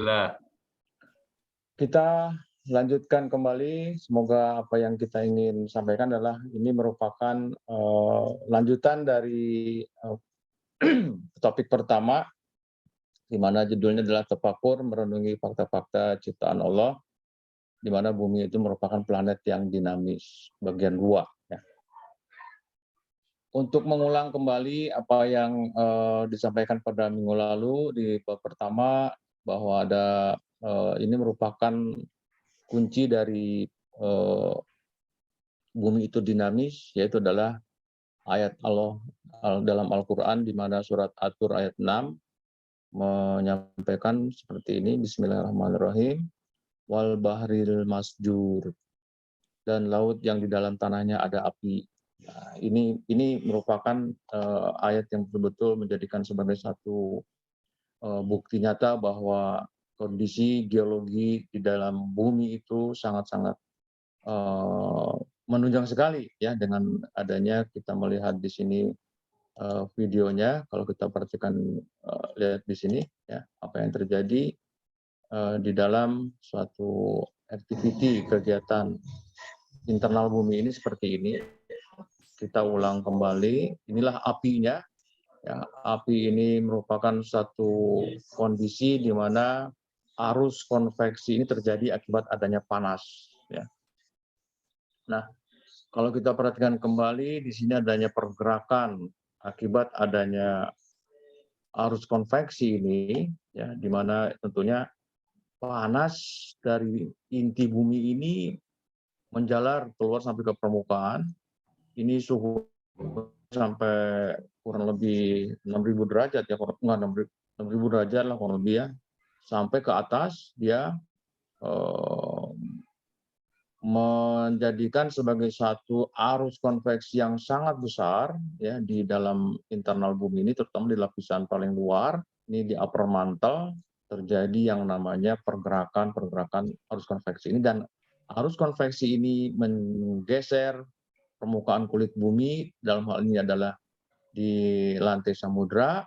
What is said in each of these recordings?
Lah, Kita lanjutkan kembali, semoga apa yang kita ingin sampaikan adalah ini merupakan, lanjutan dari, topik pertama, di mana judulnya adalah Tafakur Merenungi Fakta-Fakta Ciptaan Allah, di mana bumi itu merupakan planet yang dinamis, bagian 2 ya. Untuk mengulang kembali apa yang, disampaikan pada minggu lalu di bab pertama, bahwa ada, ini merupakan kunci dari, bumi itu dinamis, yaitu adalah ayat Allah dalam Al-Quran, di mana surat At-Tur ayat 6 menyampaikan seperti ini, Bismillahirrahmanirrahim, wal bahril masjur, dan laut yang di dalam tanahnya ada api. Nah, ini merupakan ayat yang betul-betul menjadikan sebagai satu bukti nyata bahwa kondisi geologi di dalam bumi itu sangat-sangat menunjang sekali ya, dengan adanya kita melihat di sini videonya. Kalau kita perhatikan, lihat di sini ya, apa yang terjadi di dalam suatu activity kegiatan internal bumi ini seperti ini. Kita ulang kembali, inilah apinya ya. Api ini merupakan satu kondisi di mana arus konveksi ini terjadi akibat adanya panas ya. Nah, kalau kita perhatikan kembali, di sini adanya pergerakan akibat adanya arus konveksi ini, ya, di mana tentunya panas dari inti bumi ini menjalar keluar sampai ke permukaan. Ini suhu sampai kurang lebih 6.000 derajat ya, enggak 6.000 derajat lah kurang lebih ya, sampai ke atas dia eh, menjadikan sebagai satu arus konveksi yang sangat besar ya di dalam internal bumi ini, terutama di lapisan paling luar, ini di upper mantle terjadi yang namanya pergerakan arus konveksi ini, dan arus konveksi ini menggeser permukaan kulit bumi, dalam hal ini adalah di lantai samudra,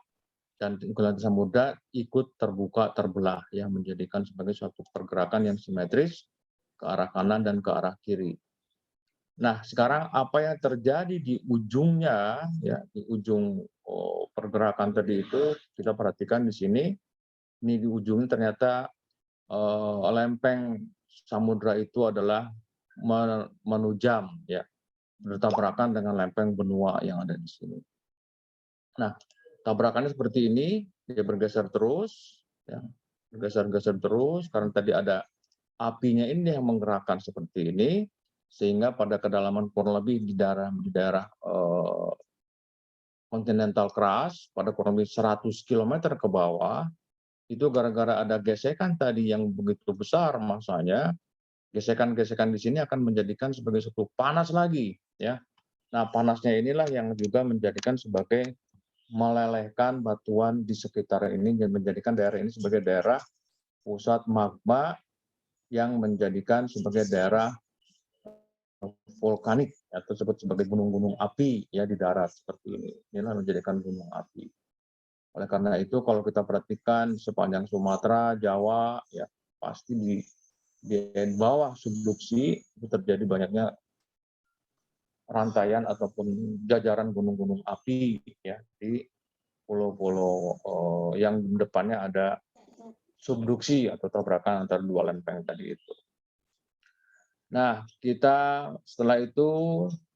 dan di lantai samudra ikut terbuka terbelah ya, menjadikan sebagai suatu pergerakan yang simetris ke arah kanan dan ke arah kiri. Nah, sekarang apa yang terjadi di ujungnya, ya, di ujung pergerakan tadi itu, kita perhatikan di sini, ini di ujungnya ternyata lempeng samudra itu adalah menujam, ya, bertabrakan dengan lempeng benua yang ada di sini. Nah, tabrakannya seperti ini, dia bergeser terus, ya, bergeser-geser terus, karena tadi ada apinya ini yang menggerakkan seperti ini, sehingga pada kedalaman kurang lebih di daerah kontinental crust pada kurang lebih 100 km ke bawah, itu gara-gara ada gesekan tadi yang begitu besar masanya, gesekan-gesekan di sini akan menjadikan sebagai satu panas lagi ya. Nah, panasnya inilah yang juga menjadikan sebagai melelehkan batuan di sekitar ini dan menjadikan daerah ini sebagai daerah pusat magma yang menjadikan sebagai daerah vulkanik atau disebut sebagai gunung-gunung api ya di darat seperti ini. Inilah menjadikan gunung api. Oleh karena itu kalau kita perhatikan sepanjang Sumatera, Jawa ya pasti di bawah subduksi itu terjadi banyaknya rantaian ataupun jajaran gunung-gunung api ya di pulau-pulau yang depannya ada subduksi atau tabrakan antara dua lempeng tadi itu. Nah, kita setelah itu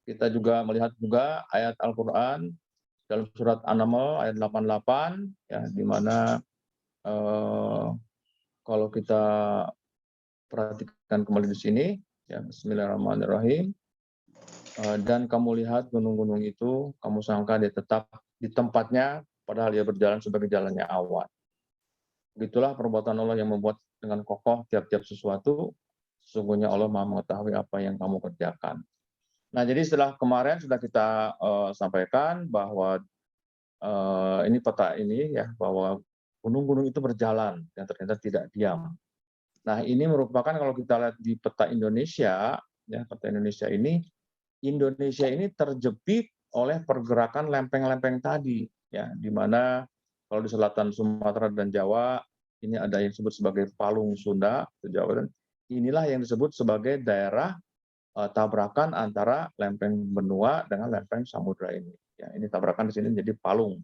kita juga melihat juga ayat Al-Qur'an dalam surat An-Naml ayat 88 ya, di mana kalau kita perhatikan kembali di sini ya, Bismillahirrahmanirrahim, dan kamu lihat gunung-gunung itu, kamu sangka dia tetap di tempatnya padahal dia berjalan sebagai jalannya awan. Begitulah perbuatan Allah yang membuat dengan kokoh tiap-tiap sesuatu. Sesungguhnya Allah Maha mengetahui apa yang kamu kerjakan. Nah, jadi setelah kemarin sudah kita sampaikan bahwa ini peta ini ya, bahwa gunung-gunung itu berjalan dan ternyata tidak diam. Nah, ini merupakan kalau kita lihat di peta Indonesia, ya, peta Indonesia ini terjepit oleh pergerakan lempeng-lempeng tadi, ya, di mana kalau di selatan Sumatera dan Jawa ini ada yang disebut sebagai Palung Sunda, Jawa, dan inilah yang disebut sebagai daerah tabrakan antara lempeng benua dengan lempeng samudra ini. Ya, ini tabrakan di sini menjadi palung.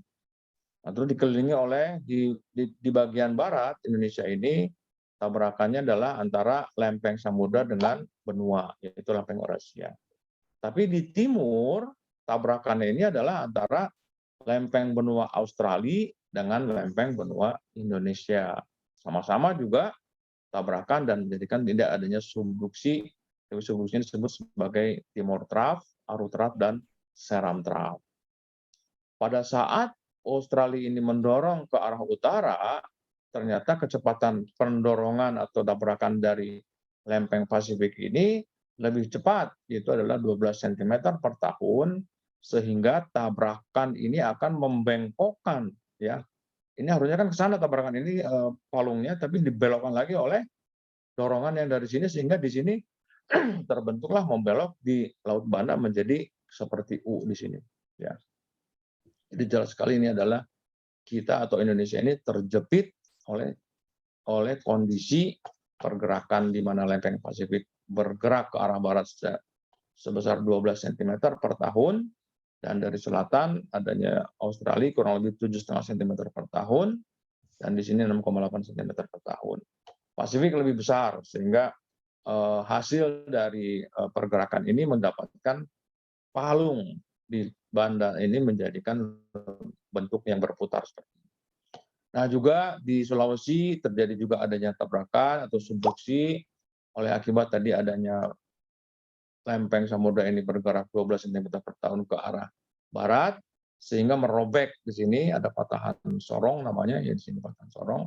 Nah, terus dikelilingi oleh di bagian barat Indonesia ini tabrakannya adalah antara lempeng samudra dengan benua, yaitu lempeng Eurasia. Tapi di timur tabrakannya ini adalah antara lempeng benua Australia dengan lempeng benua Indonesia. Sama-sama juga tabrakan dan menjadikan tidak adanya subduksi. Subduksi ini disebut sebagai Timor Trough, Aru Trough, dan Seram Trough. Pada saat Australia ini mendorong ke arah utara, ternyata kecepatan pendorongan atau tabrakan dari lempeng Pasifik ini lebih cepat, yaitu adalah 12 cm per tahun, sehingga tabrakan ini akan membengkokkan, ya. Ini harusnya kan ke sana tabrakan ini palungnya, tapi dibelokkan lagi oleh dorongan yang dari sini, sehingga di sini terbentuklah membelok di Laut Banda menjadi seperti U di sini. Ya. Jadi jelas sekali ini adalah kita atau Indonesia ini terjepit oleh kondisi pergerakan di mana lempeng Pasifik bergerak ke arah barat sebesar 12 cm per tahun, dan dari selatan adanya Australia kurang lebih 7,5 cm per tahun, dan di sini 6,8 cm per tahun. Pasifik lebih besar, sehingga hasil dari pergerakan ini mendapatkan palung di Banda ini menjadikan bentuk yang berputar seperti ini. Nah, juga di Sulawesi terjadi juga adanya tabrakan atau subduksi oleh akibat tadi adanya lempeng samudra ini bergerak 12 cm per tahun ke arah barat, sehingga merobek di sini ada patahan sorong namanya, ya di sini patahan sorong,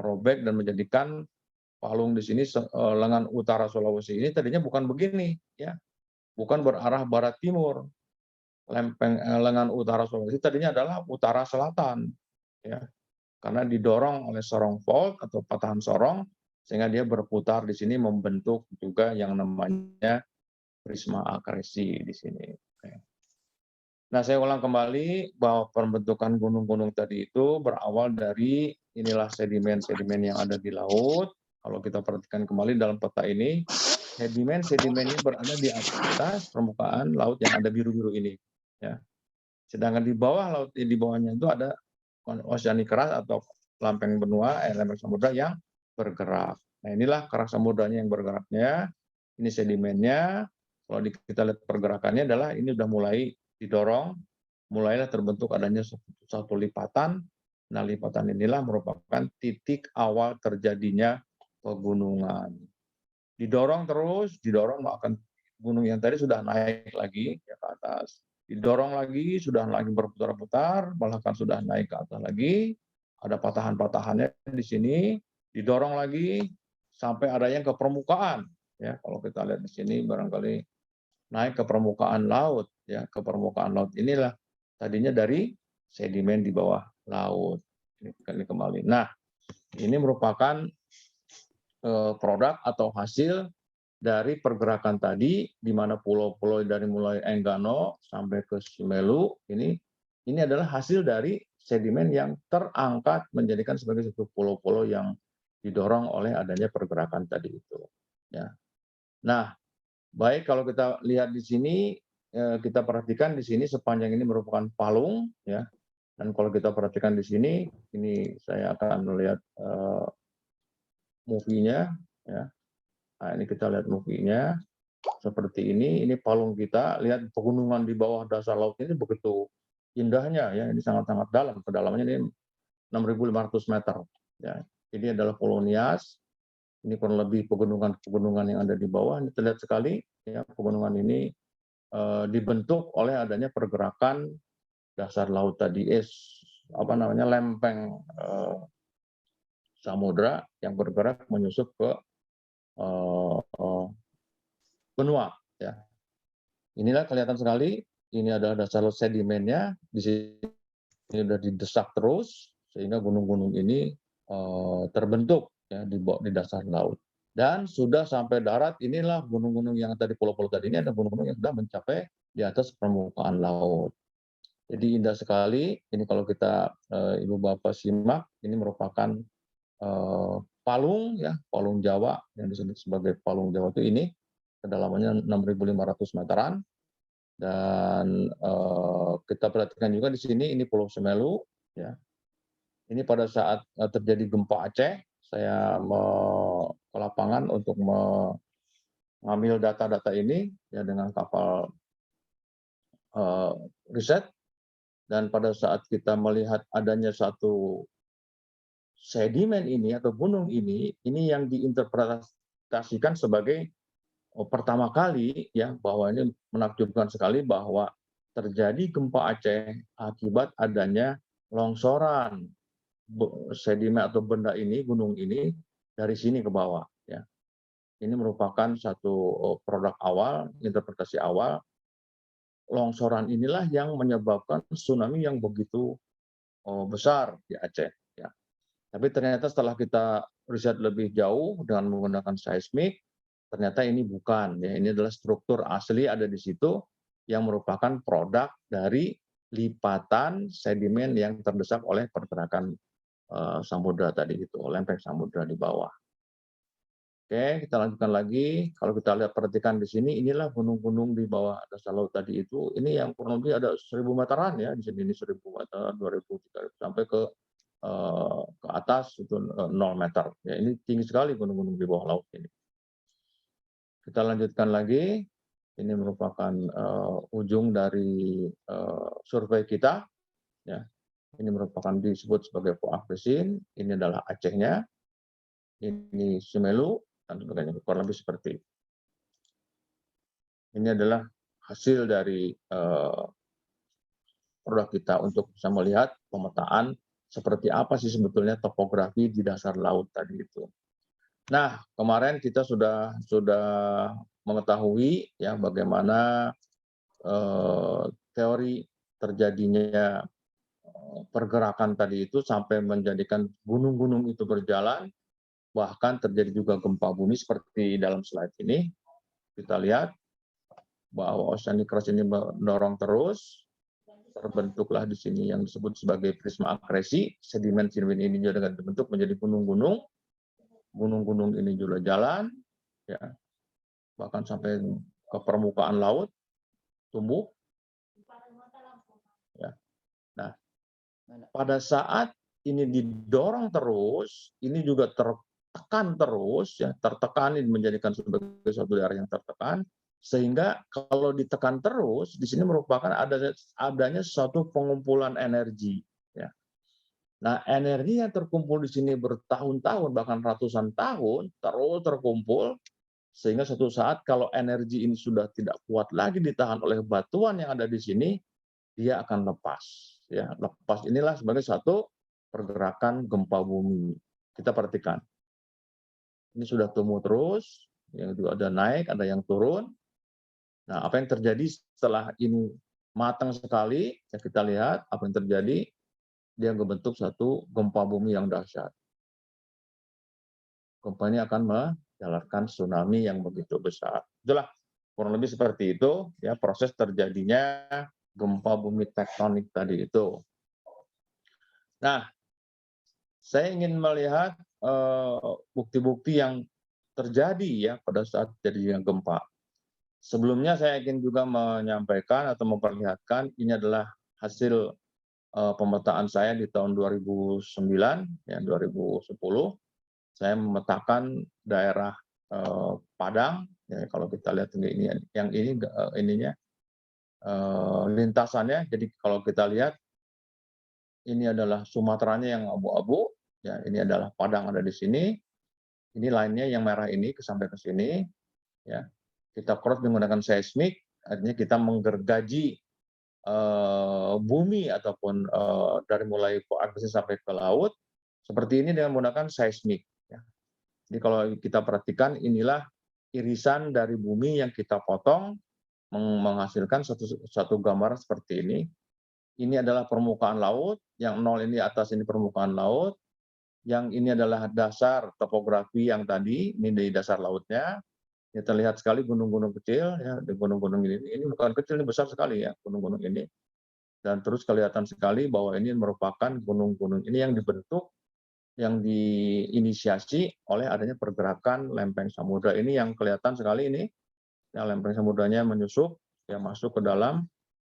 merobek dan menjadikan palung di sini lengan utara Sulawesi ini tadinya bukan begini, ya, bukan berarah barat timur. Lengan utara Sulawesi tadinya adalah utara selatan, ya, karena didorong oleh sorong fault atau patahan sorong, sehingga dia berputar di sini membentuk juga yang namanya prisma akresi di sini. Nah, saya ulang kembali bahwa pembentukan gunung-gunung tadi itu berawal dari inilah sedimen-sedimen yang ada di laut. Kalau kita perhatikan kembali dalam peta ini, sedimen ini berada di atas permukaan laut yang ada biru-biru ini. Ya. Sedangkan di bawah laut, di bawahnya itu ada oseanik keras atau lempeng benua, lempeng samudra yang bergerak. Nah, inilah kerak samudranya yang bergeraknya. Ini sedimennya. Kalau kita lihat pergerakannya adalah ini sudah mulai didorong, mulailah terbentuk adanya satu lipatan. Nah, lipatan inilah merupakan titik awal terjadinya pegunungan. Didorong terus, didorong akan gunung yang tadi sudah naik lagi ke atas. Didorong lagi, sudah lagi berputar-putar, bahkan sudah naik ke atas lagi. Ada patahan-patahannya di sini, didorong lagi sampai ada yang ke permukaan. Ya, kalau kita lihat di sini barangkali naik ke permukaan laut, ya, ke permukaan laut inilah tadinya dari sedimen di bawah laut. Ini kembali. Nah, ini merupakan produk atau hasil dari pergerakan tadi, di mana pulau-pulau dari mulai Enggano sampai ke Simelu ini adalah hasil dari sedimen yang terangkat menjadikan sebagai satu pulau-pulau yang didorong oleh adanya pergerakan tadi itu. Ya. Nah, baik, kalau kita lihat di sini, kita perhatikan di sini sepanjang ini merupakan palung, ya. Dan kalau kita perhatikan di sini, ini saya akan melihat movie-nya, ya. Nah, ini kita lihat movie-nya seperti ini palung kita. Lihat pegunungan di bawah dasar laut ini begitu indahnya, ya. Ini sangat-sangat dalam, kedalamannya ini 6.500 meter. Ya. Ini adalah Pulau Nias. Ini kurang lebih pegunungan-pegunungan yang ada di bawah. Ini terlihat sekali, ya, pegunungan ini dibentuk oleh adanya pergerakan dasar laut tadi, lempeng samudra yang bergerak menyusup ke benua. Ya. Inilah kelihatan sekali, ini adalah dasar laut sedimennya, di sini sudah didesak terus, sehingga gunung-gunung ini terbentuk, ya, di dasar laut. Dan sudah sampai darat, inilah gunung-gunung yang tadi pulau-pulau tadi ini ada gunung-gunung yang sudah mencapai di atas permukaan laut. Jadi indah sekali. Ini kalau kita Ibu Bapak simak, ini merupakan palung ya, palung Jawa yang disebut sebagai palung Jawa itu ini kedalamannya 6.500 meteran dan kita perhatikan juga di sini ini Pulau Semelu ya. Ini pada saat terjadi gempa Aceh, saya ke lapangan untuk mengambil data-data ini ya dengan kapal riset, dan pada saat kita melihat adanya satu sedimen ini atau gunung ini yang diinterpretasikan sebagai pertama kali ya, bahwa ini menakjubkan sekali bahwa terjadi gempa Aceh akibat adanya longsoran sedimen atau benda ini, gunung ini dari sini ke bawah ya. Ini merupakan satu produk awal, interpretasi awal. Longsoran inilah yang menyebabkan tsunami yang begitu besar di Aceh ya. Tapi ternyata setelah kita riset lebih jauh dengan menggunakan seismik, ternyata ini bukan ya, ini adalah struktur asli ada di situ yang merupakan produk dari lipatan sedimen yang terdesak oleh pergerakan samudra tadi itu, lempeng samudra di bawah. Oke, kita lanjutkan lagi. Kalau kita lihat perhatikan di sini, inilah gunung-gunung di bawah dasar laut tadi itu. Ini yang kurang lebih ada 1.000 meteran ya, di sini ini 1.000 meter, 2.000, 3.000 sampai ke atas itu 0 meter. Ya, ini tinggi sekali gunung-gunung di bawah laut ini. Kita lanjutkan lagi. Ini merupakan ujung dari survei kita. Ya, ini merupakan disebut sebagai Poak Besin. Ini adalah Acehnya. Ini Semelu dan sebagainya. Kurang lebih seperti itu. Ini adalah hasil dari produk kita untuk bisa melihat pemetaan seperti apa sih sebetulnya topografi di dasar laut tadi itu. Nah, kemarin kita sudah mengetahui ya bagaimana teori terjadinya pergerakan tadi itu sampai menjadikan gunung-gunung itu berjalan, bahkan terjadi juga gempa bumi seperti dalam slide ini. Kita lihat bahwa oceanic crust ini mendorong terus, terbentuklah di sini yang disebut sebagai prisma akresi. Sedimen-sedimen ini juga terbentuk menjadi gunung-gunung. Gunung-gunung ini juga jalan, ya, bahkan sampai ke permukaan laut, tumbuh. Ya. Nah, pada saat ini didorong terus, ini juga tertekan terus, ya, tertekan ini menjadikan sebagai suatu daerah yang tertekan, sehingga kalau ditekan terus, di sini merupakan adanya suatu pengumpulan energi. Ya. Nah, energi yang terkumpul di sini bertahun-tahun, bahkan ratusan tahun, terus terkumpul, sehingga suatu saat kalau energi ini sudah tidak kuat lagi ditahan oleh batuan yang ada di sini, dia akan lepas. Ya, lepas inilah sebagai satu pergerakan gempa bumi. Kita perhatikan. Ini sudah tumbuh terus, yang juga ada naik, ada yang turun. Nah, apa yang terjadi setelah ini matang sekali, ya kita lihat apa yang terjadi, dia membentuk satu gempa bumi yang dahsyat. Gempa ini akan menjalarkan tsunami yang begitu besar. Itulah kurang lebih seperti itu ya proses terjadinya gempa bumi tektonik tadi itu. Nah, saya ingin melihat bukti-bukti yang terjadi ya pada saat terjadinya gempa. Sebelumnya saya ingin juga menyampaikan atau memperlihatkan ini adalah hasil pemetaan saya di tahun 2009 ya 2010. Saya memetakan daerah Padang ya, kalau kita lihat ini yang ini ininya lintasannya. Jadi kalau kita lihat ini adalah Sumateranya yang abu-abu, ya ini adalah Padang ada di sini. Ini lainnya yang merah ini sampai ke sini, ya. Kita cross menggunakan seismik, artinya kita menggergaji bumi ataupun dari mulai koaksi sampai ke laut seperti ini dengan menggunakan seismik. Ya. Jadi kalau kita perhatikan inilah irisan dari bumi yang kita potong menghasilkan satu gambaran seperti ini. Ini adalah permukaan laut, yang 0 ini atas ini permukaan laut, yang ini adalah dasar topografi yang tadi, ini di dasar lautnya. Ya, terlihat sekali gunung-gunung kecil, ya, di gunung-gunung ini bukan kecil, ini besar sekali ya gunung-gunung ini. Dan terus kelihatan sekali bahwa ini merupakan gunung-gunung ini yang dibentuk yang diinisiasi oleh adanya pergerakan lempeng samudra ini yang kelihatan sekali ini, yang lempeng samudranya menyusup, yang masuk ke dalam,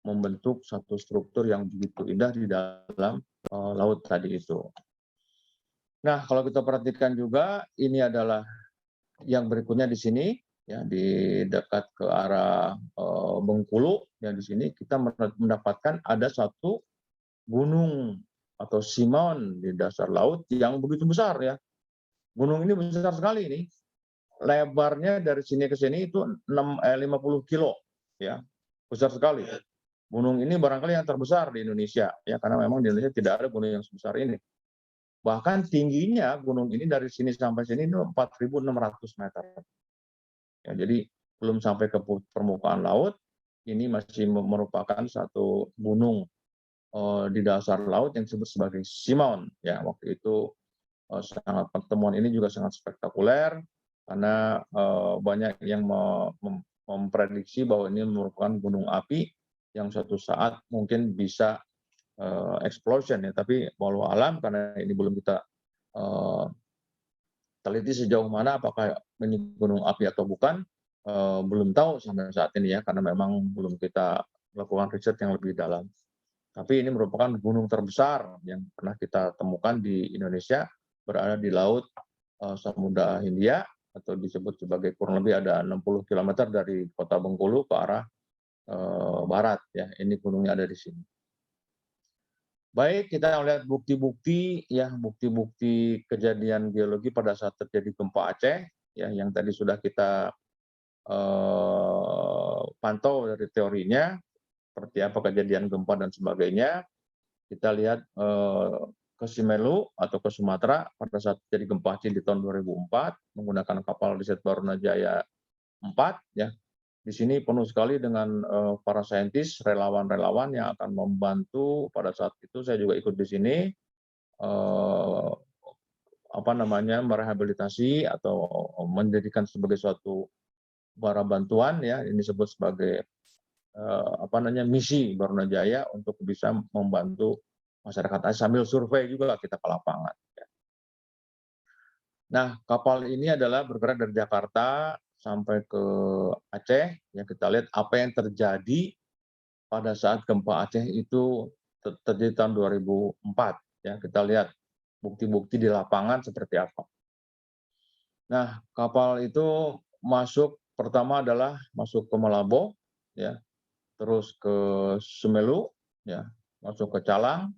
membentuk satu struktur yang begitu indah di dalam laut tadi itu. Nah, kalau kita perhatikan juga, ini adalah yang berikutnya di sini, ya di dekat ke arah Bengkulu, ya di sini kita mendapatkan ada satu gunung atau Simon di dasar laut yang begitu besar ya. Gunung ini besar sekali ini. Lebarnya dari sini ke sini itu 50 kilo ya. Besar sekali. Gunung ini barangkali yang terbesar di Indonesia ya, karena memang di Indonesia tidak ada gunung yang sebesar ini. Bahkan tingginya gunung ini dari sini sampai sini itu 4.600 meter. Ya, jadi belum sampai ke permukaan laut, ini masih merupakan satu gunung di dasar laut yang disebut sebagai Simon. Ya, waktu itu sangat pertemuan ini juga sangat spektakuler karena banyak yang memprediksi bahwa ini merupakan gunung api yang suatu saat mungkin bisa explosion ya, tapi walau alam karena ini belum kita teliti sejauh mana apakah ini gunung api atau bukan, belum tahu sampai saat ini ya, karena memang belum kita lakukan riset yang lebih dalam. Tapi ini merupakan gunung terbesar yang pernah kita temukan di Indonesia, berada di laut Samudra Hindia atau disebut sebagai kurang lebih ada 60 km dari kota Bengkulu ke arah barat ya. Ini gunungnya ada di sini. Baik, kita lihat bukti-bukti ya, bukti-bukti kejadian geologi pada saat terjadi gempa Aceh ya, yang tadi sudah kita pantau dari teorinya seperti apa kejadian gempa dan sebagainya. Kita lihat ke Simelu atau ke Sumatera pada saat terjadi gempa Aceh di tahun 2004 menggunakan kapal riset Barunajaya 4 ya. Di sini penuh sekali dengan para saintis, relawan-relawan yang akan membantu. Pada saat itu saya juga ikut di sini merehabilitasi atau menjadikan sebagai suatu barang bantuan ya, ini disebut sebagai misi Barunajaya untuk bisa membantu masyarakat Aceh sambil survei juga kita ke lapangan. Nah, kapal ini adalah bergerak dari Jakarta sampai ke Aceh. Ya, kita lihat apa yang terjadi pada saat gempa Aceh itu terjadi tahun 2004. Ya, kita lihat bukti-bukti di lapangan seperti apa. Nah, kapal itu pertama adalah masuk ke Malabo, ya, terus ke Semelu, ya, masuk ke Calang,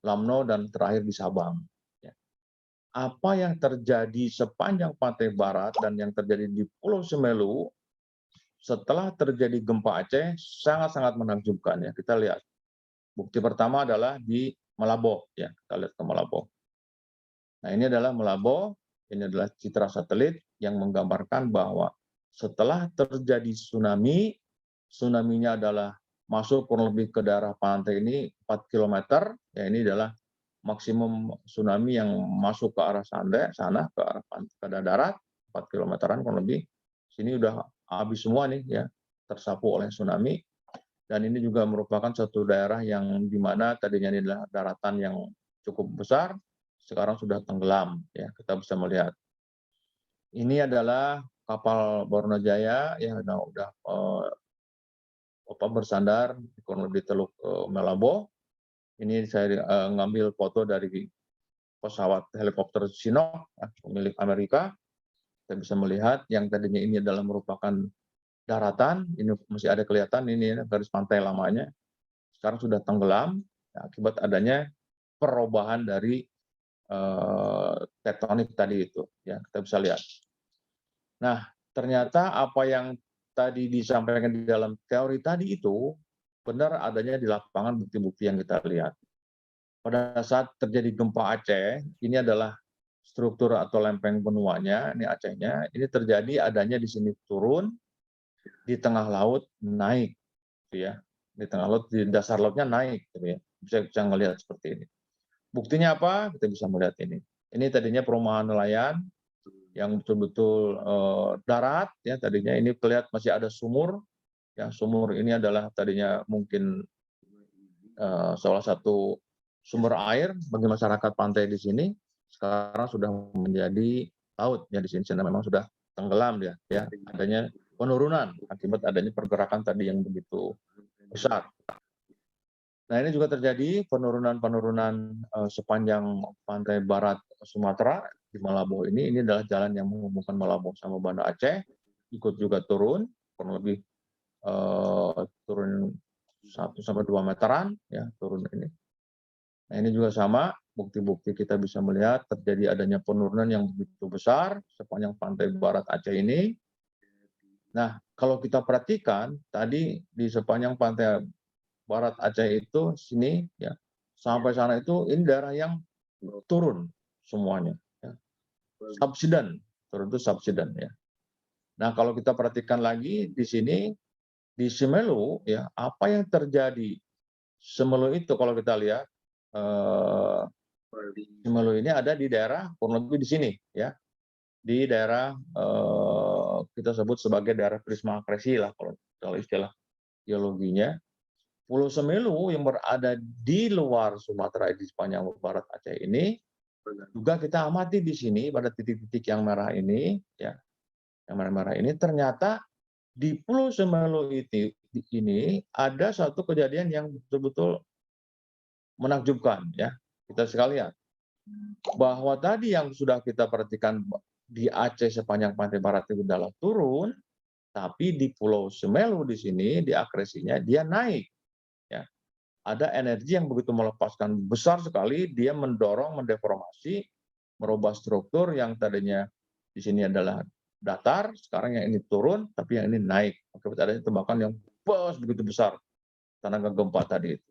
Lamno, dan terakhir di Sabang. Ya. Apa yang terjadi sepanjang pantai barat dan yang terjadi di Pulau Semelu setelah terjadi gempa Aceh sangat-sangat menakjubkan ya. Kita lihat. Bukti pertama adalah di Malabo ya. Kita lihat ke Malabo. Nah, ini adalah Malabo, ini adalah citra satelit yang menggambarkan bahwa setelah terjadi tsunami, tsunami-nya adalah masuk kurang lebih ke daerah pantai ini 4 km, ya ini adalah maksimum tsunami yang masuk ke arah sana ke arah darat 4 kilometeran kurang lebih. Sini udah habis semua nih ya, tersapu oleh tsunami. Dan ini juga merupakan satu daerah yang di mana tadinya ini adalah daratan yang cukup besar, sekarang sudah tenggelam ya, kita bisa melihat. Ini adalah kapal Barunajaya ya, udah bersandar kurang lebih Teluk Malabo. Ini saya ngambil foto dari pesawat helikopter Chinook milik Amerika. Kita bisa melihat yang tadinya ini adalah merupakan daratan, ini masih ada kelihatan ini garis pantai lamanya. Sekarang sudah tenggelam akibat adanya perubahan dari tektonik tadi itu. Ya, kita bisa lihat. Nah, ternyata apa yang tadi disampaikan di dalam teori tadi itu benar adanya di lapangan bukti-bukti yang kita lihat. Pada saat terjadi gempa Aceh, ini adalah struktur atau lempeng benuanya, ini Acehnya, ini terjadi adanya di sini turun, di tengah laut naik, gitu ya. Di tengah laut, di dasar lautnya naik, gitu ya. Bisa melihat seperti ini. Buktinya apa? Kita bisa melihat ini. Ini tadinya perumahan nelayan yang betul-betul darat, ya tadinya ini kelihatan masih ada sumur. Ya, sumur ini adalah tadinya mungkin salah satu sumber air bagi masyarakat pantai di sini. sekarang sudah menjadi laut ya di sini, karena memang sudah tenggelam dia ya, adanya penurunan akibat adanya pergerakan tadi yang begitu besar. Nah, ini juga terjadi penurunan-penurunan sepanjang pantai barat Sumatera di Malabo ini adalah jalan yang menghubungkan Malabo sama Banda Aceh, ikut juga turun, kurang lebih turun 1 sampai 2 meteran ya turun ini. Nah, ini juga sama, bukti-bukti kita bisa melihat terjadi adanya penurunan yang begitu besar sepanjang pantai barat Aceh ini. Nah, kalau kita perhatikan tadi di sepanjang pantai barat Aceh itu sini ya, sampai sana itu ini daerah yang turun semuanya ya. Subsiden, turun itu subsiden ya. Nah, kalau kita perhatikan lagi di sini di Simelu ya, apa yang terjadi? Simelu itu kalau kita lihat Simelu ini ada di daerah kurang lebih di sini ya, di daerah kita sebut sebagai daerah prisma akresi lah kalau istilah geologinya. Pulau Semelu yang berada di luar Sumatera di sepanjang barat Aceh ini juga kita amati di sini pada titik-titik yang merah ini ya, yang merah-merah ini ternyata di Pulau Semelu ini ada satu kejadian yang betul-betul menakjubkan ya kita sekalian, bahwa tadi yang sudah kita perhatikan di Aceh sepanjang pantai barat itu adalah turun, tapi di Pulau Semelu di sini di akresinya dia naik ya. Ada energi yang begitu melepaskan besar sekali, dia mendorong, mendeformasi, merubah struktur yang tadinya di sini adalah datar, sekarang yang ini turun, tapi yang ini naik. Akibat adanya tembakan yang begitu besar, tenaga gempa tadi itu.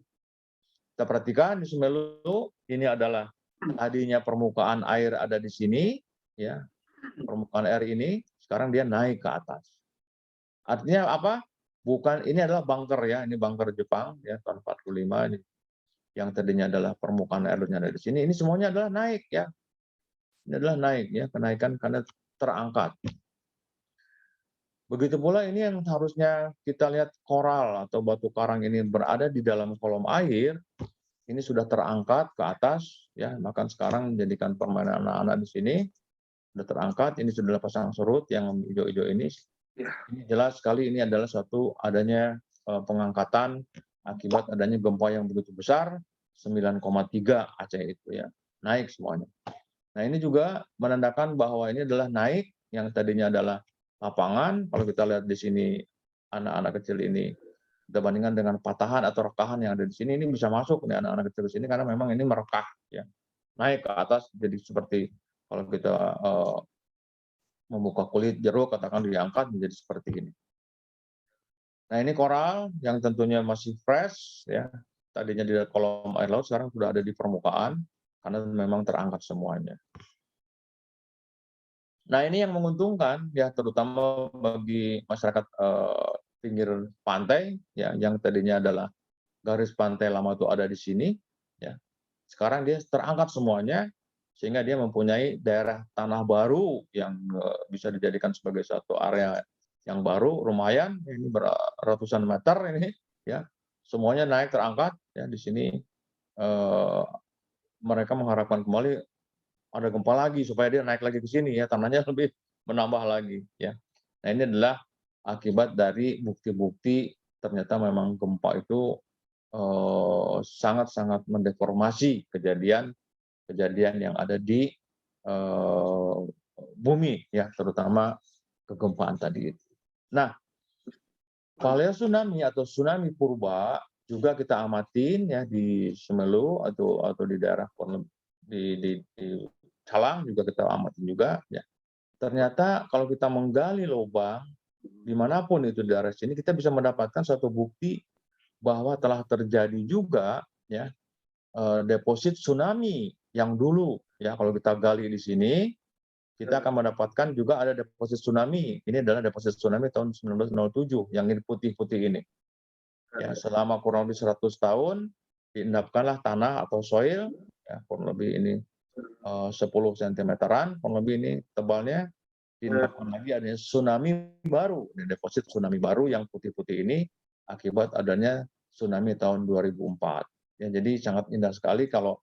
Kita perhatikan di Semeru, ini adalah tadinya permukaan air ada di sini, ya permukaan air ini, sekarang dia naik ke atas. Artinya apa? Bukan, ini adalah bunker ya, ini bunker Jepang ya tahun 45 ini. Yang tadinya adalah permukaan airnya ada di sini, ini semuanya adalah naik ya. Ini adalah naik ya, kenaikan karena terangkat. Begitu pula ini yang harusnya kita lihat koral atau batu karang ini berada di dalam kolom air, ini sudah terangkat ke atas ya, bahkan sekarang menjadikan permainan anak-anak di sini sudah terangkat, ini sudah pasang surut yang hijau-hijau ini. Ini jelas sekali ini adalah suatu adanya pengangkatan akibat adanya gempa yang begitu besar 9,3 Aceh itu ya, naik semuanya. Nah, ini juga menandakan bahwa ini adalah naik yang tadinya adalah lapangan. Kalau kita lihat di sini anak-anak kecil ini kita bandingkan dengan patahan atau rekahan yang ada di sini, ini bisa masuk nih anak-anak kecil di sini karena memang ini merekah ya. Naik ke atas jadi seperti kalau kita membuka kulit jeruk katakan diangkat menjadi seperti ini. Nah, ini koral yang tentunya masih fresh ya. Tadinya di kolom air laut sekarang sudah ada di permukaan karena memang terangkat semuanya. Nah, ini yang menguntungkan ya terutama bagi masyarakat pinggir pantai ya yang tadinya adalah garis pantai lama itu ada di sini ya. Sekarang dia terangkat semuanya sehingga dia mempunyai daerah tanah baru yang bisa dijadikan sebagai satu area yang baru lumayan, ini beratusan meter ini ya. Semuanya naik terangkat ya di sini mereka mengharapkan kembali ada gempa lagi supaya dia naik lagi ke sini ya, tanahnya lebih menambah lagi ya. Nah, ini adalah akibat dari bukti-bukti ternyata memang gempa itu sangat-sangat mendeformasi kejadian yang ada di bumi ya, terutama kegempaan tadi itu. Nah, paleo tsunami atau tsunami purba juga kita amatin ya di Semelu atau di daerah di Calang juga kita amatin juga ya. Ternyata kalau kita menggali lubang dimanapun itu di daerah sini kita bisa mendapatkan satu bukti bahwa telah terjadi juga ya deposit tsunami yang dulu ya. Kalau kita gali di sini kita akan mendapatkan juga ada deposit tsunami. Ini adalah deposit tsunami tahun 1907 yang ini putih-putih ini. Ya, selama kurang lebih 100 tahun diendapkanlah tanah atau soil ya, kurang lebih ini 10 cm-an, kurang lebih ini tebalnya, diendapkan lagi adanya tsunami baru, deposit tsunami baru yang putih-putih ini akibat adanya tsunami tahun 2004. Ya, jadi sangat indah sekali kalau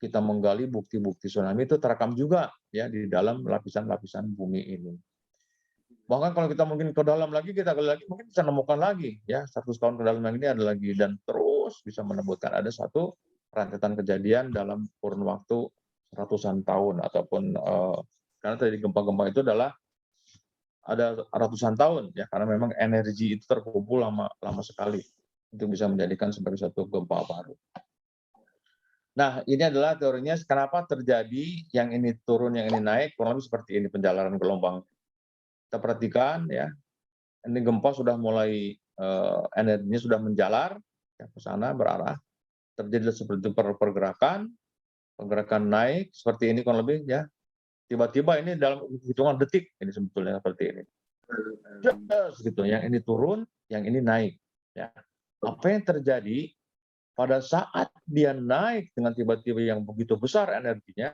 kita menggali bukti-bukti tsunami itu terekam juga ya di dalam lapisan-lapisan bumi ini. Bahkan kalau kita mungkin ke dalam lagi, kita gali lagi, mungkin bisa menemukan lagi ya 100 tahun ke dalam yang ini ada lagi, dan terus bisa menemukan ada satu rentetan kejadian dalam kurun waktu ratusan tahun ataupun karena tadi gempa-gempa itu adalah ada ratusan tahun ya, karena memang energi itu terkumpul lama sekali untuk bisa menjadikan sebagai satu gempa baru. Nah, ini adalah teorinya kenapa terjadi yang ini turun, yang ini naik, kurang lebih seperti ini penjalanan gelombang. Kita perhatikan ya, ini gempa sudah mulai energinya sudah menjalar ya, ke sana berarah, terjadi seperti pergerakan naik seperti ini kurang lebih ya. Tiba-tiba ini dalam hitungan detik ini sebetulnya seperti ini. Gitu, yang ini turun, yang ini naik ya. Apa yang terjadi pada saat dia naik dengan tiba-tiba yang begitu besar energinya,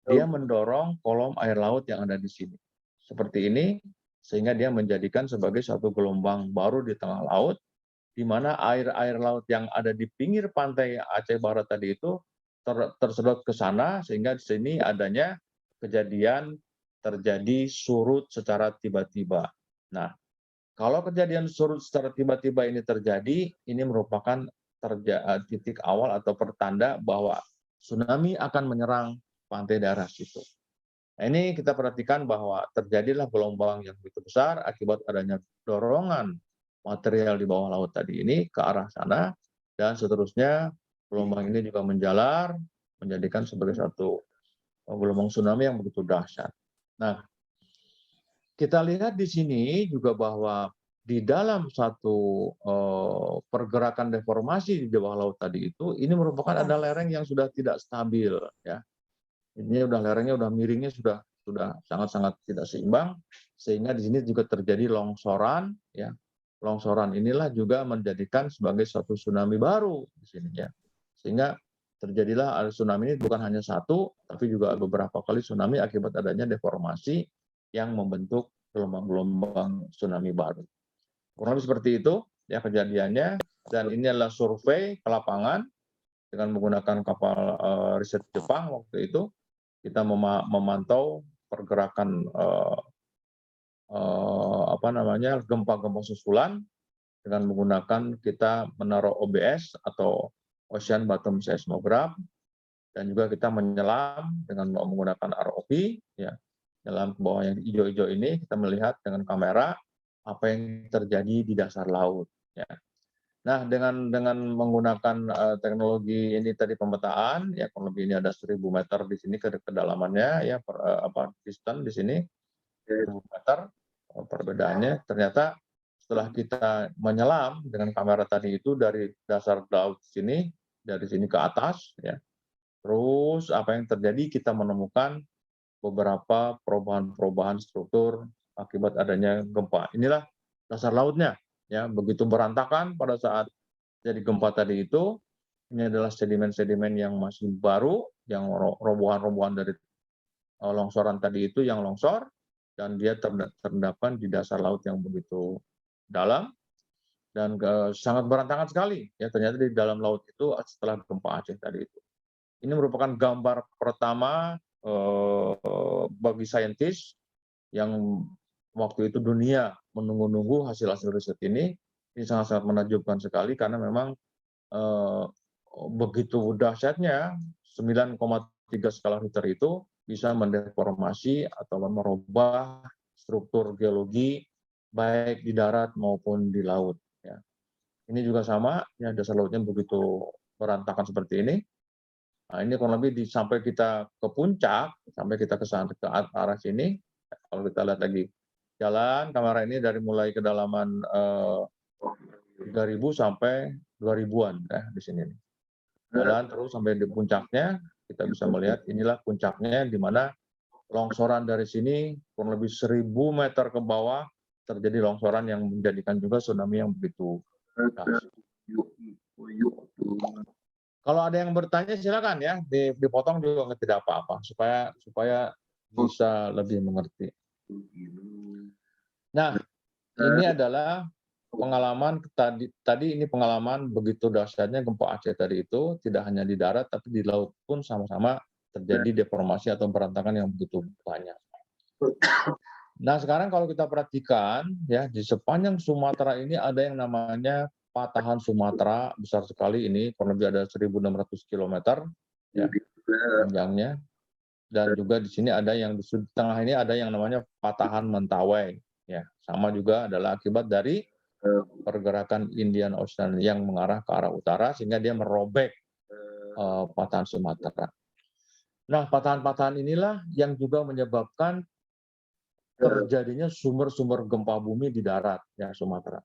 dia mendorong kolom air laut yang ada di sini. Seperti ini, sehingga dia menjadikan sebagai satu gelombang baru di tengah laut, di mana air-air laut yang ada di pinggir pantai Aceh Barat tadi itu tersedot ke sana, sehingga di sini adanya kejadian terjadi surut secara tiba-tiba. Nah, kalau kejadian surut secara tiba-tiba ini terjadi, ini merupakan titik awal atau pertanda bahwa tsunami akan menyerang pantai daerah situ. Nah, ini kita perhatikan bahwa terjadilah gelombang yang begitu besar akibat adanya dorongan material di bawah laut tadi ini ke arah sana, dan seterusnya gelombang ini juga menjalar, menjadikan sebagai satu gelombang tsunami yang begitu dahsyat. Nah, kita lihat di sini juga bahwa di dalam satu pergerakan deformasi di bawah laut tadi itu, ini merupakan ada lereng yang sudah tidak stabil ya. Ini udah lerengnya udah miringnya sudah sangat-sangat tidak seimbang, sehingga di sini juga terjadi longsoran ya. Longsoran inilah juga menjadikan sebagai suatu tsunami baru di sini ya. Sehingga terjadilah tsunami ini bukan hanya satu, tapi juga beberapa kali tsunami akibat adanya deformasi yang membentuk gelombang-gelombang tsunami baru. Kurang lebih seperti itu ya kejadiannya, dan ini adalah survei ke lapangan dengan menggunakan kapal riset Jepang waktu itu. Kita memantau pergerakan gempa-gempa susulan dengan menggunakan kita menaruh OBS atau Ocean Bottom Seismograph, dan juga kita menyelam dengan menggunakan ROV ya. Dalam bawah yang hijau-hijau ini kita melihat dengan kamera apa yang terjadi di dasar laut ya. Nah, dengan menggunakan teknologi ini tadi pemetaan ya, kurang lebih ini ada 1.000 meter di sini kedalamannya ya, distance di sini 1.000 meter. Perbedaannya ternyata setelah kita menyelam dengan kamera tadi itu dari dasar laut sini, dari sini ke atas ya. Terus apa yang terjadi, kita menemukan beberapa perubahan struktur akibat adanya gempa. Inilah dasar lautnya ya, begitu berantakan pada saat jadi gempa tadi itu. Ini adalah sedimen-sedimen yang masih baru, yang robohan-robohan dari longsoran tadi itu yang longsor, dan dia terendapkan di dasar laut yang begitu dalam dan sangat berantakan sekali ya, ternyata di dalam laut itu setelah gempa Aceh tadi itu. Ini merupakan gambar pertama bagi saintis yang waktu itu dunia menunggu-nunggu hasil-hasil riset ini. Ini sangat-sangat menakjubkan sekali karena memang begitu dahsyatnya 9,3 skala Richter itu bisa mendeformasi atau merubah struktur geologi baik di darat maupun di laut. Ya. Ini juga sama, ya dasar lautnya begitu berantakan seperti ini. Nah, ini kurang lebih sampai kita ke puncak, sampai kita ke arah sini. Kalau kita lihat lagi jalan kamera ini dari mulai kedalaman 3.000 sampai 2.000-an ya di sini. Jalan terus sampai di puncaknya, kita bisa melihat inilah puncaknya di mana longsoran dari sini kurang lebih 1.000 meter ke bawah terjadi longsoran yang menjadikan juga tsunami yang begitu dahsyat. Kalau ada yang bertanya silakan ya, dipotong juga tidak apa-apa supaya bisa lebih mengerti. Nah, ini adalah pengalaman tadi ini pengalaman begitu dahsyatnya gempa Aceh tadi itu, tidak hanya di darat tapi di laut pun sama-sama terjadi deformasi atau berantakan yang begitu banyak. Nah, sekarang kalau kita perhatikan ya, di sepanjang Sumatera ini ada yang namanya patahan Sumatera, besar sekali ini, kurang lebih ada 1.600 km ya panjangnya. Dan juga di sini ada yang di sudut tengah ini ada yang namanya patahan Mentawai ya, sama juga adalah akibat dari pergerakan Indian Ocean yang mengarah ke arah utara sehingga dia merobek patahan Sumatera. Nah, patahan-patahan inilah yang juga menyebabkan terjadinya sumber-sumber gempa bumi di darat ya Sumatera.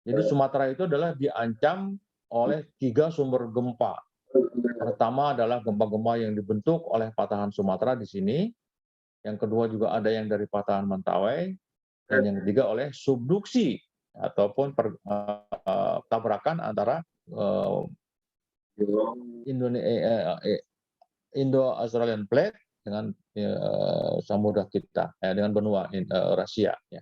Jadi Sumatera itu adalah diancam oleh 3 sumber gempa. Pertama adalah gempa-gempa yang dibentuk oleh patahan Sumatera di sini. Yang kedua juga ada yang dari patahan Mentawai. Dan yang ketiga oleh subduksi ataupun tabrakan antara Indo-Australian Plate dengan samudra kita, dengan benua Rasia. Ya.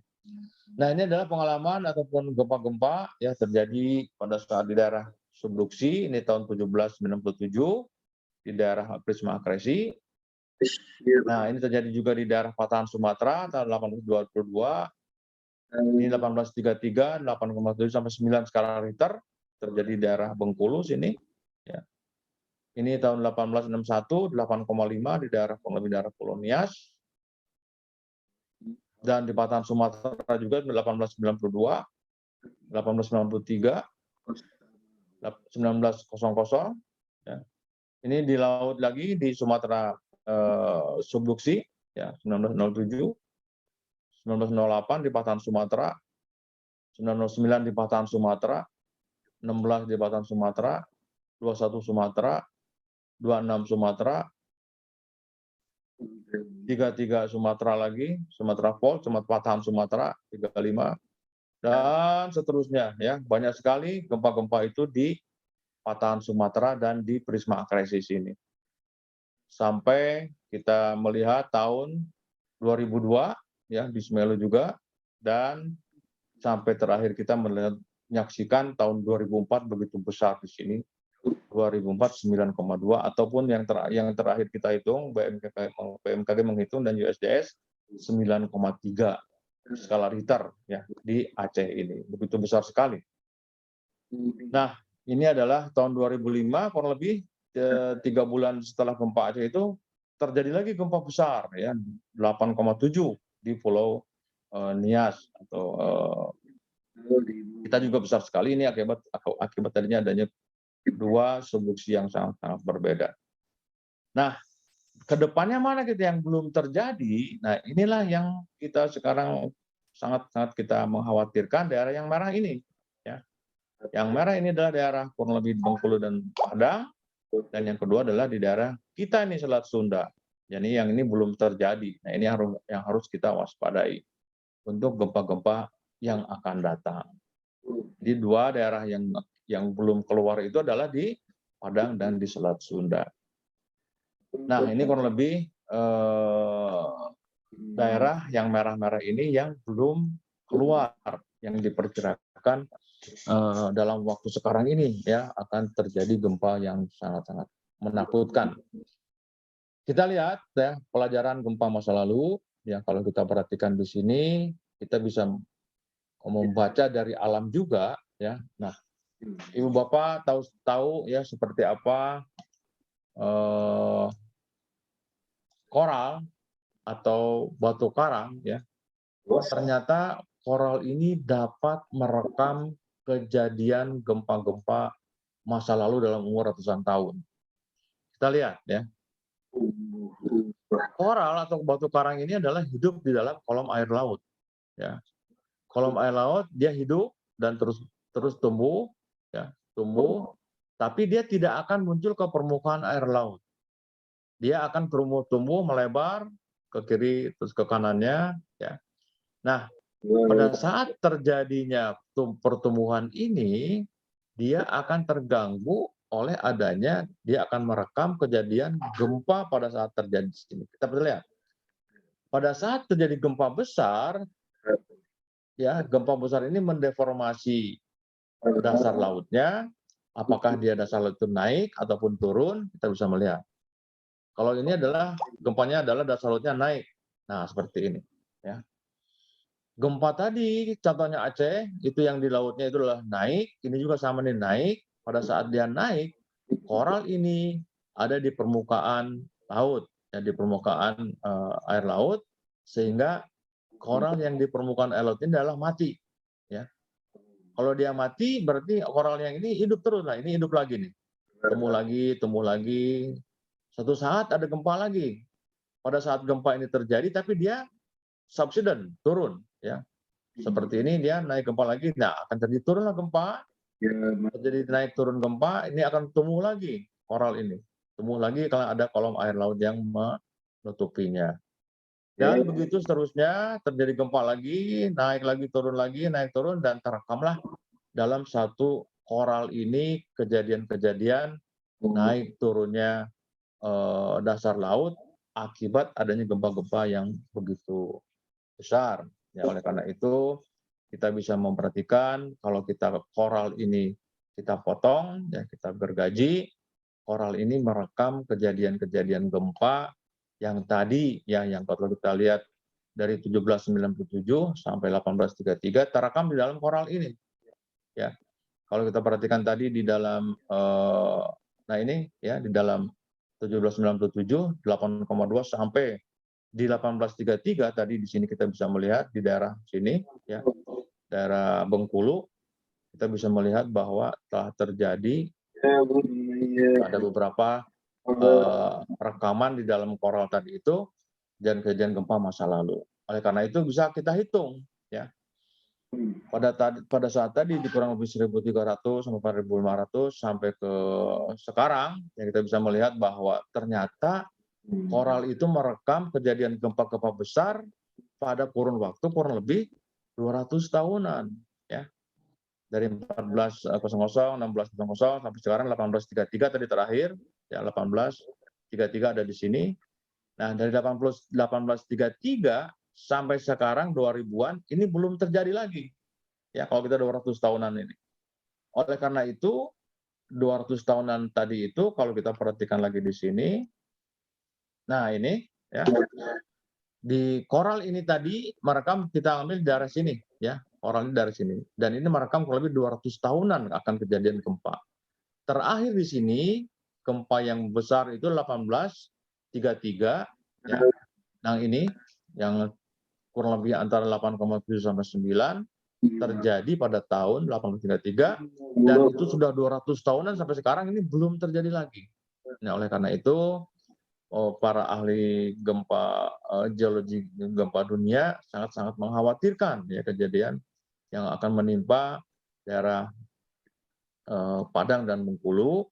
Nah, ini adalah pengalaman ataupun gempa-gempa ya terjadi pada saat di daerah subduksi, ini tahun 1797 di daerah Prisma Akresi. Nah, ini terjadi juga di daerah patahan Sumatera tahun 1822. Ini 1833, 8,7 sampai 9 skala Richter terjadi di daerah Bengkulu sini. Ya. Ini tahun 1861, 8,5 di daerah Pulau Nias. Dan di patahan Sumatera juga 1892, 1893, 1900. Ya. Ini di laut lagi di Sumatera subduksi, ya 1907, 1908 di patahan Sumatera, 1909 di patahan Sumatera, 16 di patahan Sumatera, 21 Sumatera, 26 Sumatera, 33 Sumatera lagi, Sumatera Fault, patahan Sumatera, 35, dan seterusnya ya. Banyak sekali gempa-gempa itu di patahan Sumatera dan di Prisma Akresi ini. Sampai kita melihat tahun 2002 ya di Semeru juga, dan sampai terakhir kita menyaksikan tahun 2004 begitu besar di sini. 2004 9,2 ataupun yang terakhir kita hitung BMKG menghitung dan USGS 9,3 skala Richter ya di Aceh ini. Begitu besar sekali. Nah, ini adalah tahun 2005 kurang lebih 3 bulan setelah gempa Aceh itu terjadi lagi gempa besar ya 8,7 di Pulau Nias atau kita juga besar sekali ini akibat tadinya adanya 2 subduksi yang sangat-sangat berbeda. Nah, kedepannya mana kita yang belum terjadi? Nah, inilah yang kita sekarang sangat-sangat kita mengkhawatirkan daerah yang merah ini. Ya. Yang merah ini adalah daerah kurang lebih Bengkulu dan Padang, dan yang kedua adalah di daerah kita ini Selat Sunda. Jadi yang ini belum terjadi. Nah, ini yang harus kita waspadai untuk gempa-gempa yang akan datang. Di 2 daerah yang belum keluar itu adalah di Padang dan di Selat Sunda. Nah, ini kurang lebih daerah yang merah-merah ini yang belum keluar, yang diperkirakan dalam waktu sekarang ini ya akan terjadi gempa yang sangat-sangat menakutkan. Kita lihat ya pelajaran gempa masa lalu ya, kalau kita perhatikan di sini kita bisa membaca dari alam juga ya. Nah, Ibu Bapak tahu ya seperti apa koral atau batu karang ya. Ternyata koral ini dapat merekam kejadian gempa-gempa masa lalu dalam umur ratusan tahun. Kita lihat ya. Koral atau batu karang ini adalah hidup di dalam kolom air laut ya. Kolom air laut dia hidup dan terus tumbuh ya, tapi dia tidak akan muncul ke permukaan air laut. Dia akan tumbuh melebar ke kiri terus ke kanannya ya. Nah, pada saat terjadinya pertumbuhan ini, dia akan terganggu oleh adanya, dia akan merekam kejadian gempa pada saat terjadi di sini. Kita bisa lihat. Pada saat terjadi gempa besar, ya gempa besar ini mendeformasi dasar lautnya, apakah dia dasar laut itu naik ataupun turun, kita bisa melihat. Kalau ini adalah gempanya adalah dasar lautnya naik. Nah, seperti ini, ya. Gempa tadi contohnya Aceh, itu yang di lautnya itu adalah naik, ini juga sama nih naik. Pada saat dia naik, koral ini ada di permukaan laut, ya di permukaan air laut, sehingga koral yang di permukaan air laut ini adalah mati, ya. Kalau dia mati berarti koral yang ini hidup terus. Nah, ini hidup lagi nih. Tumbuh lagi, tumbuh lagi. Suatu saat ada gempa lagi. Pada saat gempa ini terjadi tapi dia subsiden, turun, ya. Seperti ini dia naik gempa lagi. Nah, akan terjadi turunlah gempa. Jadi naik turun gempa, ini akan tumbuh lagi koral ini. Tumbuh lagi kalau ada kolom air laut yang menutupinya. Dan begitu seterusnya, terjadi gempa lagi, naik turun, dan terekamlah dalam satu koral ini kejadian-kejadian naik turunnya dasar laut akibat adanya gempa-gempa yang begitu besar. Ya, oleh karena itu kita bisa memperhatikan kalau kita koral ini kita potong, ya kita gergaji, koral ini merekam kejadian-kejadian gempa yang tadi ya yang kalau kita lihat dari 1797 sampai 1833 terekam di dalam koral ini. Ya, kalau kita perhatikan tadi di dalam nah ini ya di dalam 1797 8,2 sampai di 1833 tadi di sini kita bisa melihat di daerah sini ya daerah Bengkulu kita bisa melihat bahwa telah terjadi ada beberapa rekaman di dalam koral tadi itu dan kejadian gempa masa lalu. Oleh karena itu bisa kita hitung ya. Pada saat tadi di kurang lebih 1.300 sampai 4.500 sampai ke sekarang yang kita bisa melihat bahwa ternyata koral itu merekam kejadian gempa-gempa besar pada kurun waktu kurang lebih 200 tahunan ya. Dari 1400, 1600 sampai sekarang 1833 tadi terakhir ya 1833 ada di sini. Nah, dari 1833 sampai sekarang 2000-an ini belum terjadi lagi. Ya, kalau kita 200 tahunan ini. Oleh karena itu 200 tahunan tadi itu kalau kita perhatikan lagi di sini. Nah, ini ya. Di koral ini tadi merekam kita ambil dari sini ya, koral ini dari sini. Dan ini merekam kurang lebih 200 tahunan akan kejadian gempa. Terakhir di sini gempa yang besar itu 1833 ya. Nah, ini yang kurang lebih antara 8,7 sampai 9 terjadi pada tahun 1833 dan itu sudah 200 tahunan sampai sekarang ini belum terjadi lagi. Nah, oleh karena itu para ahli gempa geologi gempa dunia sangat-sangat mengkhawatirkan ya kejadian yang akan menimpa daerah Padang dan Bengkulu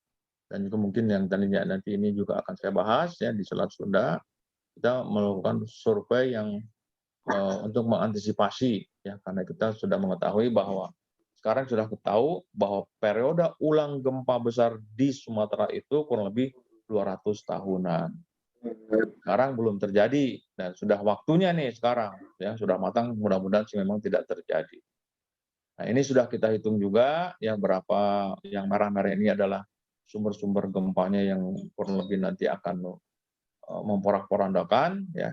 dan juga mungkin yang tadinya nanti ini juga akan saya bahas ya di Selat Sunda kita melakukan survei yang untuk mengantisipasi ya karena kita sudah mengetahui bahwa sekarang sudah tahu bahwa periode ulang gempa besar di Sumatera itu kurang lebih 200 tahunan. Sekarang belum terjadi dan sudah waktunya nih sekarang ya sudah matang mudah-mudahan sih memang tidak terjadi. Nah, ini sudah kita hitung juga yang berapa yang merah-merah ini adalah sumber-sumber gempanya yang kurang lebih nanti akan memporak-porandakan ya.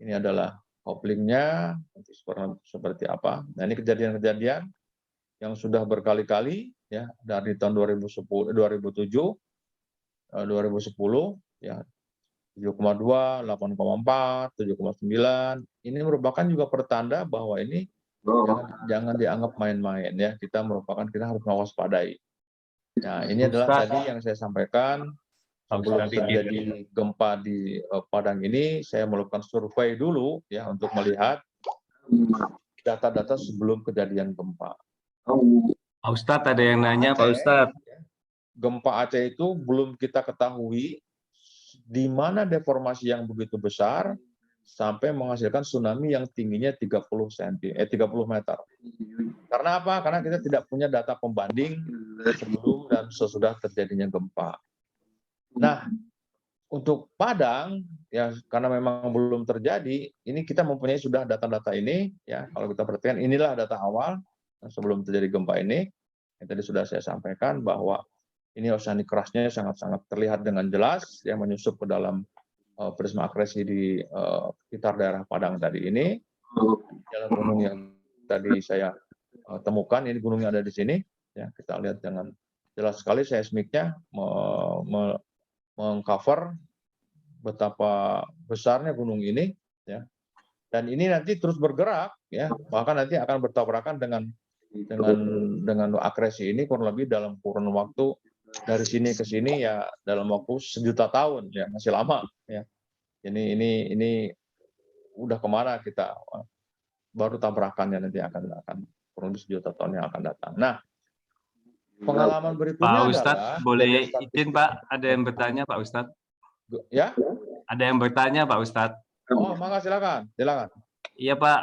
Ini adalah koplingnya seperti apa. Nah, ini kejadian-kejadian yang sudah berkali-kali ya dari tahun 2010 2007 2010 ya 7,2, 8,4, 7,9. Ini merupakan juga pertanda bahwa ini jangan dianggap main-main ya. Kita harus mewaspadai. Nah, ini adalah tadi yang saya sampaikan sebelum terjadi gempa di Padang ini, saya melakukan survei dulu ya untuk melihat data-data sebelum kejadian gempa. Pak Ustadz ada yang nanya, Pak Ustadz. Gempa Aceh itu belum kita ketahui di mana deformasi yang begitu besar sampai menghasilkan tsunami yang tingginya 30 meter. Karena apa? Karena kita tidak punya data pembanding sebelum dan sesudah terjadinya gempa. Nah, Untuk Padang, ya karena memang belum terjadi, ini kita mempunyai sudah data-data ini, ya kalau kita perhatikan inilah data awal sebelum terjadi gempa ini. Yang tadi sudah saya sampaikan bahwa ini oceanic crust-nya sangat-sangat terlihat dengan jelas, yang menyusup ke dalam prisma akresi di sekitar daerah Padang tadi ini. Jalan gunung yang tadi saya temukan, ini gunungnya ada di sini, ya kita lihat dengan jelas sekali seismiknya mengcover betapa besarnya gunung ini, ya. Dan ini nanti terus bergerak, ya, bahkan nanti akan bertabrakan dengan akresi ini kurang lebih dalam kurun waktu dari sini ke sini ya dalam waktu 1.000.000 tahun, ya masih lama, ya. Ini udah kemana kita baru tabrakannya nanti akan kurang lebih 1.000.000 tahun yang akan datang. Nah, pengalaman Pak berikutnya Ustadz, adalah boleh kejadian izin statistik. Pak, ada yang bertanya Pak Ustadz? Ya, Ada yang bertanya Pak Ustadz? oh maka silakan. Iya Pak,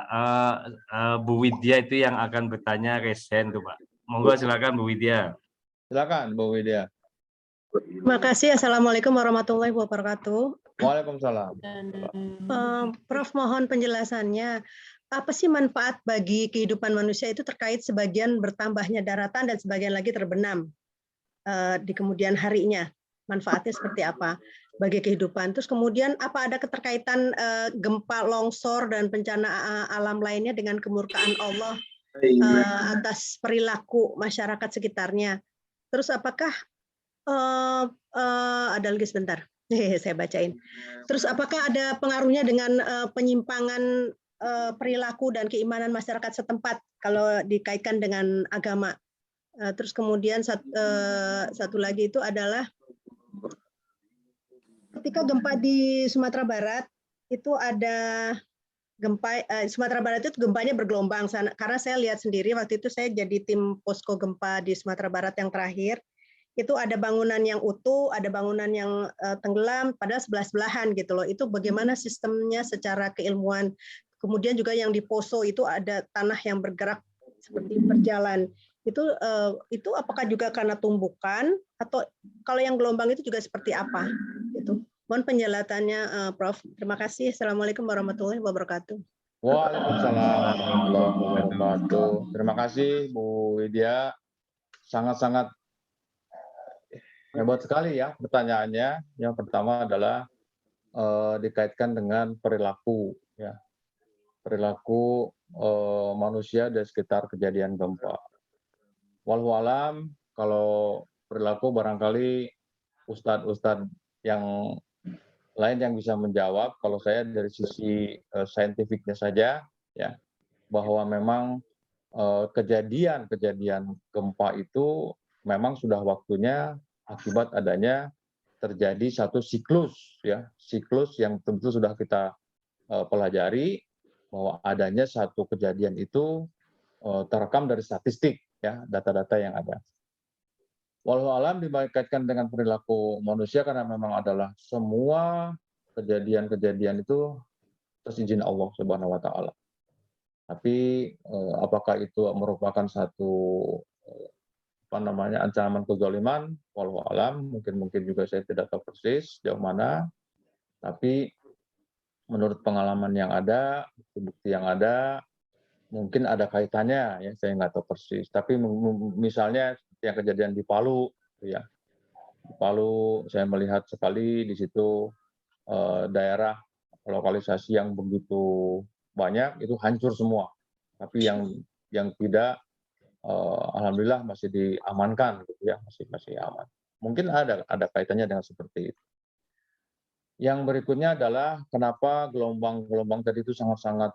Bu Widya itu yang akan bertanya resen tuh Pak. Monggo silakan Bu Widya. Silakan Bu Widya. Terima kasih. Assalamualaikum warahmatullahi wabarakatuh. Waalaikumsalam. Prof, mohon penjelasannya. Apa sih manfaat bagi kehidupan manusia itu terkait sebagian bertambahnya daratan dan sebagian lagi terbenam di kemudian harinya? Manfaatnya seperti apa bagi kehidupan? Terus kemudian apa ada keterkaitan gempa, longsor, dan bencana alam lainnya dengan kemurkaan Allah atas perilaku masyarakat sekitarnya? Terus apakah ada lagi sebentar, saya bacain. Terus apakah ada pengaruhnya dengan penyimpangan perilaku dan keimanan masyarakat setempat kalau dikaitkan dengan agama? Terus kemudian satu lagi itu adalah ketika gempa di Sumatera Barat itu ada gempa Sumatera Barat itu gempanya bergelombang karena saya lihat sendiri waktu itu saya jadi tim posko gempa di Sumatera Barat yang terakhir. Itu ada bangunan yang utuh, ada bangunan yang tenggelam, padahal sebelah-sebelahan gitu loh. Itu bagaimana sistemnya secara keilmuan. Kemudian juga yang di Poso itu ada tanah yang bergerak seperti berjalan. Itu apakah juga karena tumbukan atau kalau yang gelombang itu juga seperti apa? Gitu. Mohon penjelasannya, Prof. Terima kasih. Assalamualaikum warahmatullahi wabarakatuh. Waalaikumsalam warahmatullahi wabarakatuh. Terima kasih Bu Widya. Sangat-sangat hebat sekali ya pertanyaannya. Yang pertama adalah dikaitkan dengan perilaku, ya, perilaku manusia di sekitar kejadian gempa. Wallahu alam, kalau perilaku barangkali ustadz-ustadz yang lain yang bisa menjawab. Kalau saya dari sisi saintifiknya saja, ya, bahwa memang kejadian-kejadian gempa itu memang sudah waktunya akibat adanya terjadi satu siklus, ya, siklus yang tentu sudah kita pelajari bahwa adanya satu kejadian itu terekam dari statistik, ya, data-data yang ada. Walau alam dikaitkan dengan perilaku manusia karena memang adalah semua kejadian-kejadian itu atas izin Allah Subhanahu wa taala. Tapi apakah itu merupakan satu ancaman kezaliman? Walau alam, mungkin juga saya tidak tahu persis sejauh mana. Tapi menurut pengalaman yang ada, bukti yang ada, mungkin ada kaitannya, ya saya nggak tahu persis. Tapi misalnya yang kejadian di Palu, ya, di Palu saya melihat sekali di situ daerah lokalisasi yang begitu banyak itu hancur semua. Tapi yang tidak, alhamdulillah masih diamankan, gitu ya, masih aman. Mungkin ada kaitannya dengan seperti itu. Yang berikutnya adalah kenapa gelombang-gelombang tadi itu sangat-sangat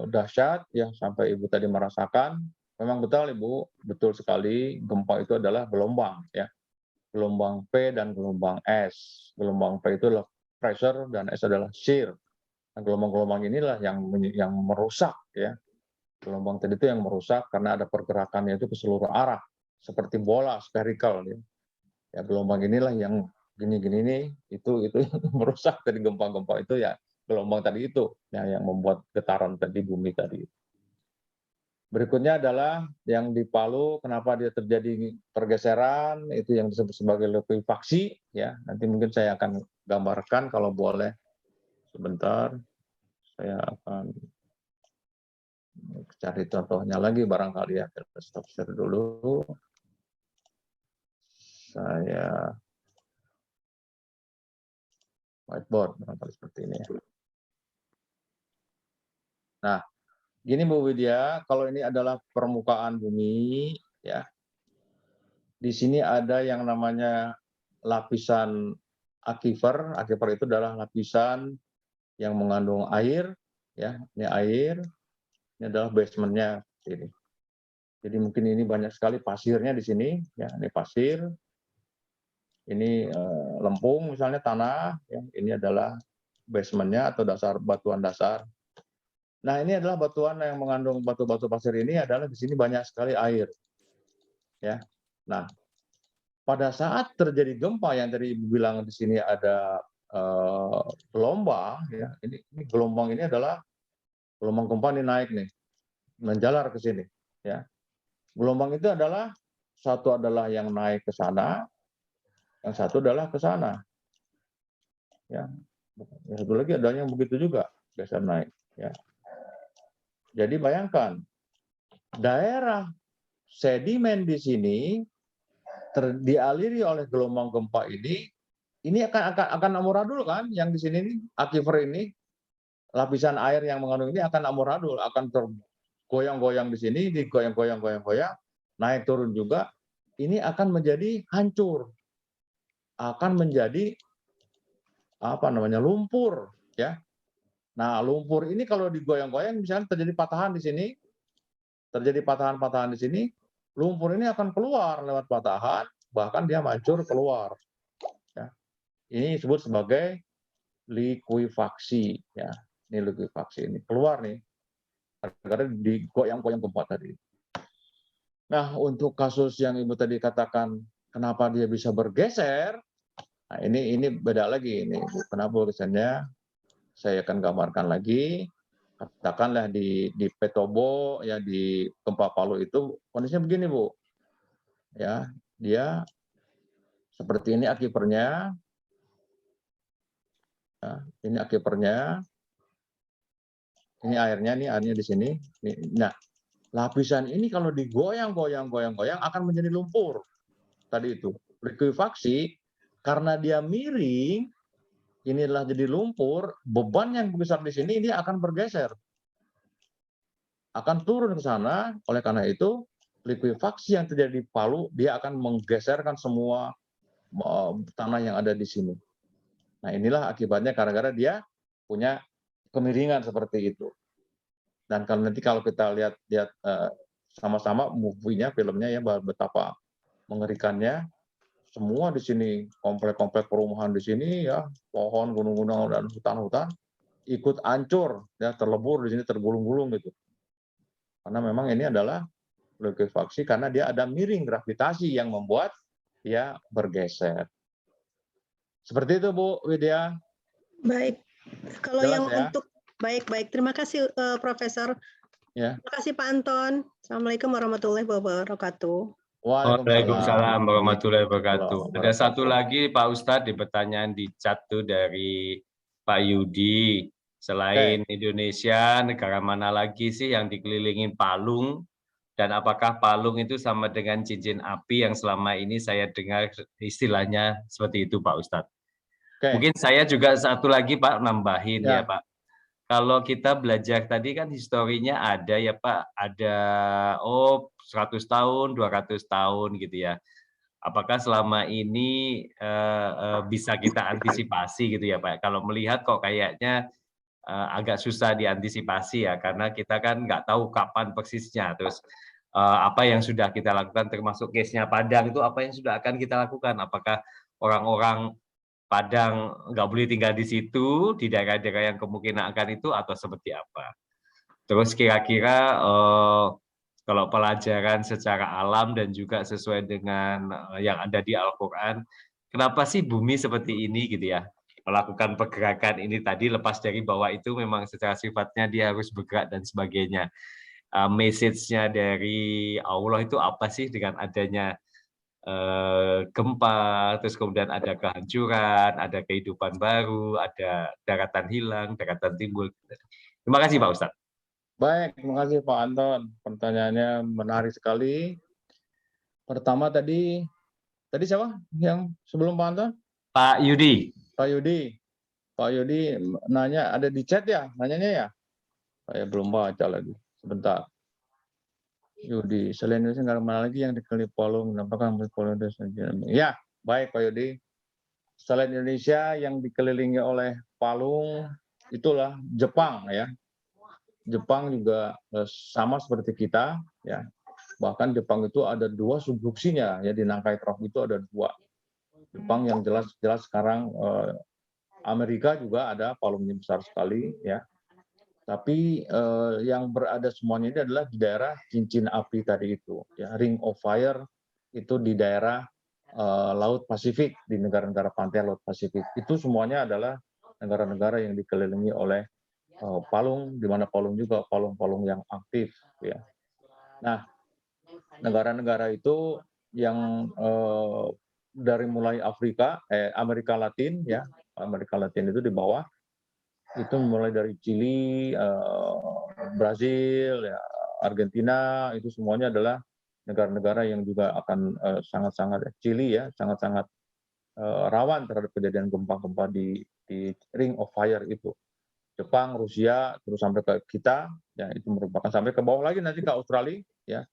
dahsyat, ya, sampai Ibu tadi merasakan. Memang betul Ibu, betul sekali gempa itu adalah gelombang, ya, gelombang P dan gelombang S. Gelombang P itu adalah pressure dan S adalah shear. Nah, gelombang-gelombang inilah yang merusak, ya. Gelombang tadi itu yang merusak karena ada pergerakannya itu ke seluruh arah, seperti bola spherical, ya. Ya, gelombang inilah yang gini-gini nih, itu merusak dari gempa-gempa itu, ya, gelombang tadi itu, ya, yang membuat getaran tadi bumi tadi. Berikutnya adalah yang di Palu, kenapa dia terjadi pergeseran, itu yang disebut sebagai likuifaksi, ya. Nanti mungkin saya akan gambarkan kalau boleh. Sebentar, saya akan cari contohnya lagi barangkali ya. Kita stop share dulu. Saya whiteboard barangkali seperti ini ya. Nah, gini Bu Widya, kalau ini adalah permukaan bumi, ya. Di sini ada yang namanya lapisan aquifer. Aquifer itu adalah lapisan yang mengandung air, ya. Ini air, ini adalah basementnya ini. Jadi mungkin ini banyak sekali pasirnya di sini, ya. Ini pasir, ini lempung misalnya tanah, ya. Ini adalah basementnya atau dasar batuan dasar. Nah, ini adalah batuan yang mengandung batu-batu pasir ini adalah di sini banyak sekali air. Ya. Nah, pada saat terjadi gempa yang tadi Ibu bilang di sini ada gelombang, ya. Ini gelombang ini adalah gelombang gempa ini naik nih, menjalar ke sini, ya. Gelombang itu adalah satu adalah yang naik ke sana, yang satu adalah ke sana. Ya. Yang satu lagi adanya yang begitu juga, geser naik, ya. Jadi bayangkan, daerah sedimen di sini dialiri oleh gelombang gempa ini akan amburadul kan, yang di sini nih, aquifer ini, lapisan air yang mengandung ini akan amburadul, akan tergoyang-goyang di sini, digoyang-goyang, naik turun juga, ini akan menjadi hancur, akan menjadi apa namanya lumpur, ya. Nah, lumpur ini kalau digoyang-goyang misalnya terjadi patahan di sini, terjadi patahan-patahan di sini, lumpur ini akan keluar lewat patahan, bahkan dia hancur keluar. Ya. Ini disebut sebagai likuifaksi, ya. Ini likuifaksi ini keluar nih, karena digoyang-goyang gempa tadi. Nah, untuk kasus yang Ibu tadi katakan, kenapa dia bisa bergeser? Nah, ini beda lagi ini. Kenapa bergesernya? Saya akan gambarkan lagi. Katakanlah di Petobo, ya, di gempa Palu itu kondisinya begini, Bu. Ya, dia seperti ini aquifernya. Ya, ini aquifernya. Ini airnya di sini. Nah, lapisan ini kalau digoyang-goyang akan menjadi lumpur. Tadi itu likuifaksi, karena dia miring, inilah jadi lumpur, beban yang besar di sini ini akan bergeser, akan turun ke sana. Oleh karena itu likuifaksi yang terjadi di Palu, dia akan menggeserkan semua tanah yang ada di sini. Nah, inilah akibatnya gara-gara dia punya kemiringan seperti itu. Dan kalau kita lihat sama-sama movie-nya, filmnya, ya, betapa mengerikannya. Semua di sini, komplek-komplek perumahan di sini, ya, pohon, gunung-gunung dan hutan-hutan ikut hancur, ya, terlebur di sini, tergulung-gulung gitu. Karena memang ini adalah likuifaksi karena dia ada miring gravitasi yang membuat dia bergeser. Seperti itu, Bu Widya. Baik. Kalau Jelas, yang ya? untuk baik. Terima kasih Profesor. Ya. Terima kasih Pak Anton. Assalamualaikum warahmatullahi wabarakatuh. Waalaikumsalam warahmatullahi wabarakatuh. Ada satu lagi Pak Ustadz di pertanyaan di chat tuh dari Pak Yudi. Selain Indonesia, negara mana lagi sih yang dikelilingin palung? Dan apakah palung itu sama dengan cincin api yang selama ini saya dengar istilahnya seperti itu, Pak Ustadz? Mungkin saya juga satu lagi Pak nambahin, ya Pak. Kalau kita belajar tadi kan historinya ada, ya Pak, ada 100 tahun, 200 tahun gitu ya. Apakah selama ini bisa kita antisipasi gitu ya Pak? Kalau melihat kok kayaknya agak susah diantisipasi ya, karena kita kan nggak tahu kapan persisnya. Terus apa yang sudah kita lakukan, termasuk case-nya Padang itu apa yang sudah akan kita lakukan? Apakah orang-orang Padang nggak boleh tinggal di situ, di daerah-daerah yang kemungkinan akan itu, atau seperti apa? Terus kira-kira kalau pelajaran secara alam dan juga sesuai dengan yang ada di Al-Quran, kenapa sih bumi seperti ini gitu ya? Melakukan pergerakan ini tadi, lepas dari bahwa itu memang secara sifatnya dia harus bergerak dan sebagainya. message-nya dari Allah itu apa sih dengan adanya gempa, terus kemudian ada kehancuran, ada kehidupan baru, ada daratan hilang, daratan timbul. Terima kasih Pak Ustadz. Baik, terima kasih Pak Anton. Pertanyaannya menarik sekali. Pertama tadi siapa yang sebelum Pak Anton? Pak Yudi. Pak Yudi. Pak Yudi nanya, ada di chat ya? Nanyanya ya? Saya belum baca lagi. Sebentar. Yudi, selain Indonesia nggak ada mana lagi yang dikelilingi Palung, apakah Palung itu? Ya, baik Pak Yudi. Selain Indonesia yang dikelilingi oleh Palung, itulah Jepang ya. Jepang juga sama seperti kita ya. Bahkan Jepang itu ada 2 subduksinya ya, di Nangkai Trough itu ada 2. Jepang yang jelas sekarang, Amerika juga ada palungnya besar sekali ya. Tapi yang berada semuanya ini adalah di daerah cincin api tadi itu, ya, Ring of Fire itu di daerah Laut Pasifik, di negara-negara pantai Laut Pasifik. Itu semuanya adalah negara-negara yang dikelilingi oleh palung, di mana palung juga palung-palung yang aktif, ya. Nah, negara-negara itu yang dari mulai Amerika Latin, ya, Amerika Latin itu di bawah. Itu mulai dari Chili, Brazil, ya, Argentina, itu semuanya adalah negara-negara yang juga akan sangat-sangat Chili ya, sangat-sangat rawan terhadap kejadian gempa-gempa di Ring of Fire itu. Jepang, Rusia, terus sampai ke kita, ya itu merupakan sampai ke bawah lagi nanti ke Australia, ya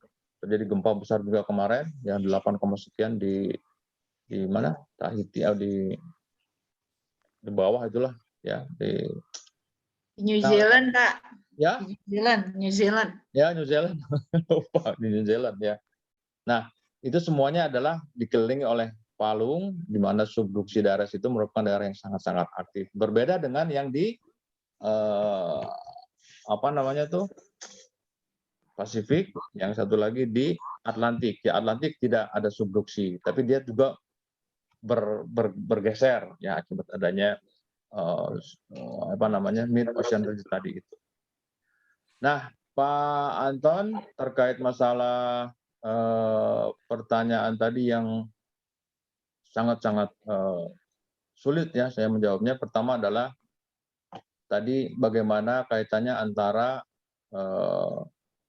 terjadi gempa besar juga kemarin, yang 8, sekian di mana? Tahiti, di bawah itulah, ya di New Zealand, Kak. Ya, New Zealand. Ya, New Zealand. Lupa di New Zealand ya. Nah, itu semuanya adalah dikelilingi oleh palung, di mana subduksi daerah itu merupakan daerah yang sangat-sangat aktif. Berbeda dengan yang di apa namanya tuh, Pasifik, yang satu lagi di Atlantik. Ya, Atlantik tidak ada subduksi, tapi dia juga bergeser ya akibat adanya apa namanya mid ocean ridge tadi itu. Nah, Pak Anton, terkait masalah pertanyaan tadi yang sangat-sangat sulit ya saya menjawabnya. Pertama adalah tadi bagaimana kaitannya antara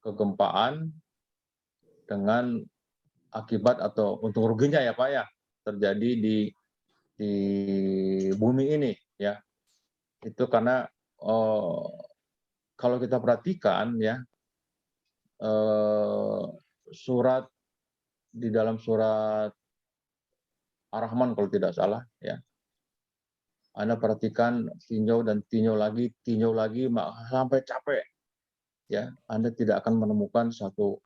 kegempaan dengan akibat atau untung ruginya ya Pak ya terjadi di bumi ini ya. Itu karena kalau kita perhatikan ya, surat di dalam surat Ar-Rahman kalau tidak salah ya, Anda perhatikan tinjau dan tinjau lagi sampai capek ya, Anda tidak akan menemukan satu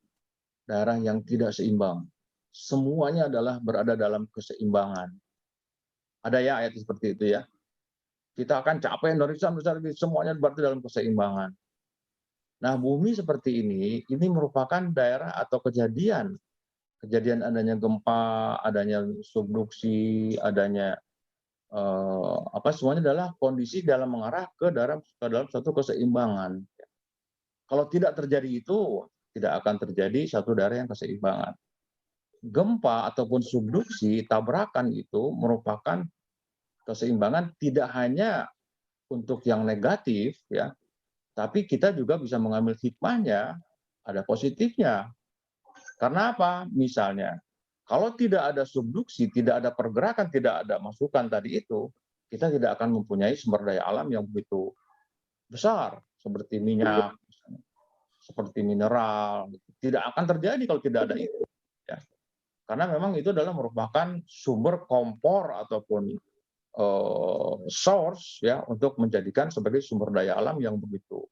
daerah yang tidak seimbang. Semuanya adalah berada dalam keseimbangan. Ada ya ayat seperti itu ya. Kita akan capek Indonesia semuanya berarti dalam keseimbangan. Nah, bumi seperti ini merupakan daerah atau kejadian adanya gempa, adanya subduksi, adanya semuanya adalah kondisi dalam mengarah ke dalam satu keseimbangan. Kalau tidak terjadi itu, tidak akan terjadi satu daerah yang keseimbangan. Gempa ataupun subduksi, tabrakan itu merupakan keseimbangan tidak hanya untuk yang negatif ya, tapi kita juga bisa mengambil hikmahnya, ada positifnya. Karena apa? Misalnya, kalau tidak ada subduksi, tidak ada pergerakan, tidak ada masukan tadi itu, kita tidak akan mempunyai sumber daya alam yang begitu besar, seperti minyak, seperti mineral. Tidak akan terjadi kalau tidak ada itu. Ya. Karena memang itu adalah merupakan sumber kompor ataupun source ya untuk menjadikan sebagai sumber daya alam yang begitu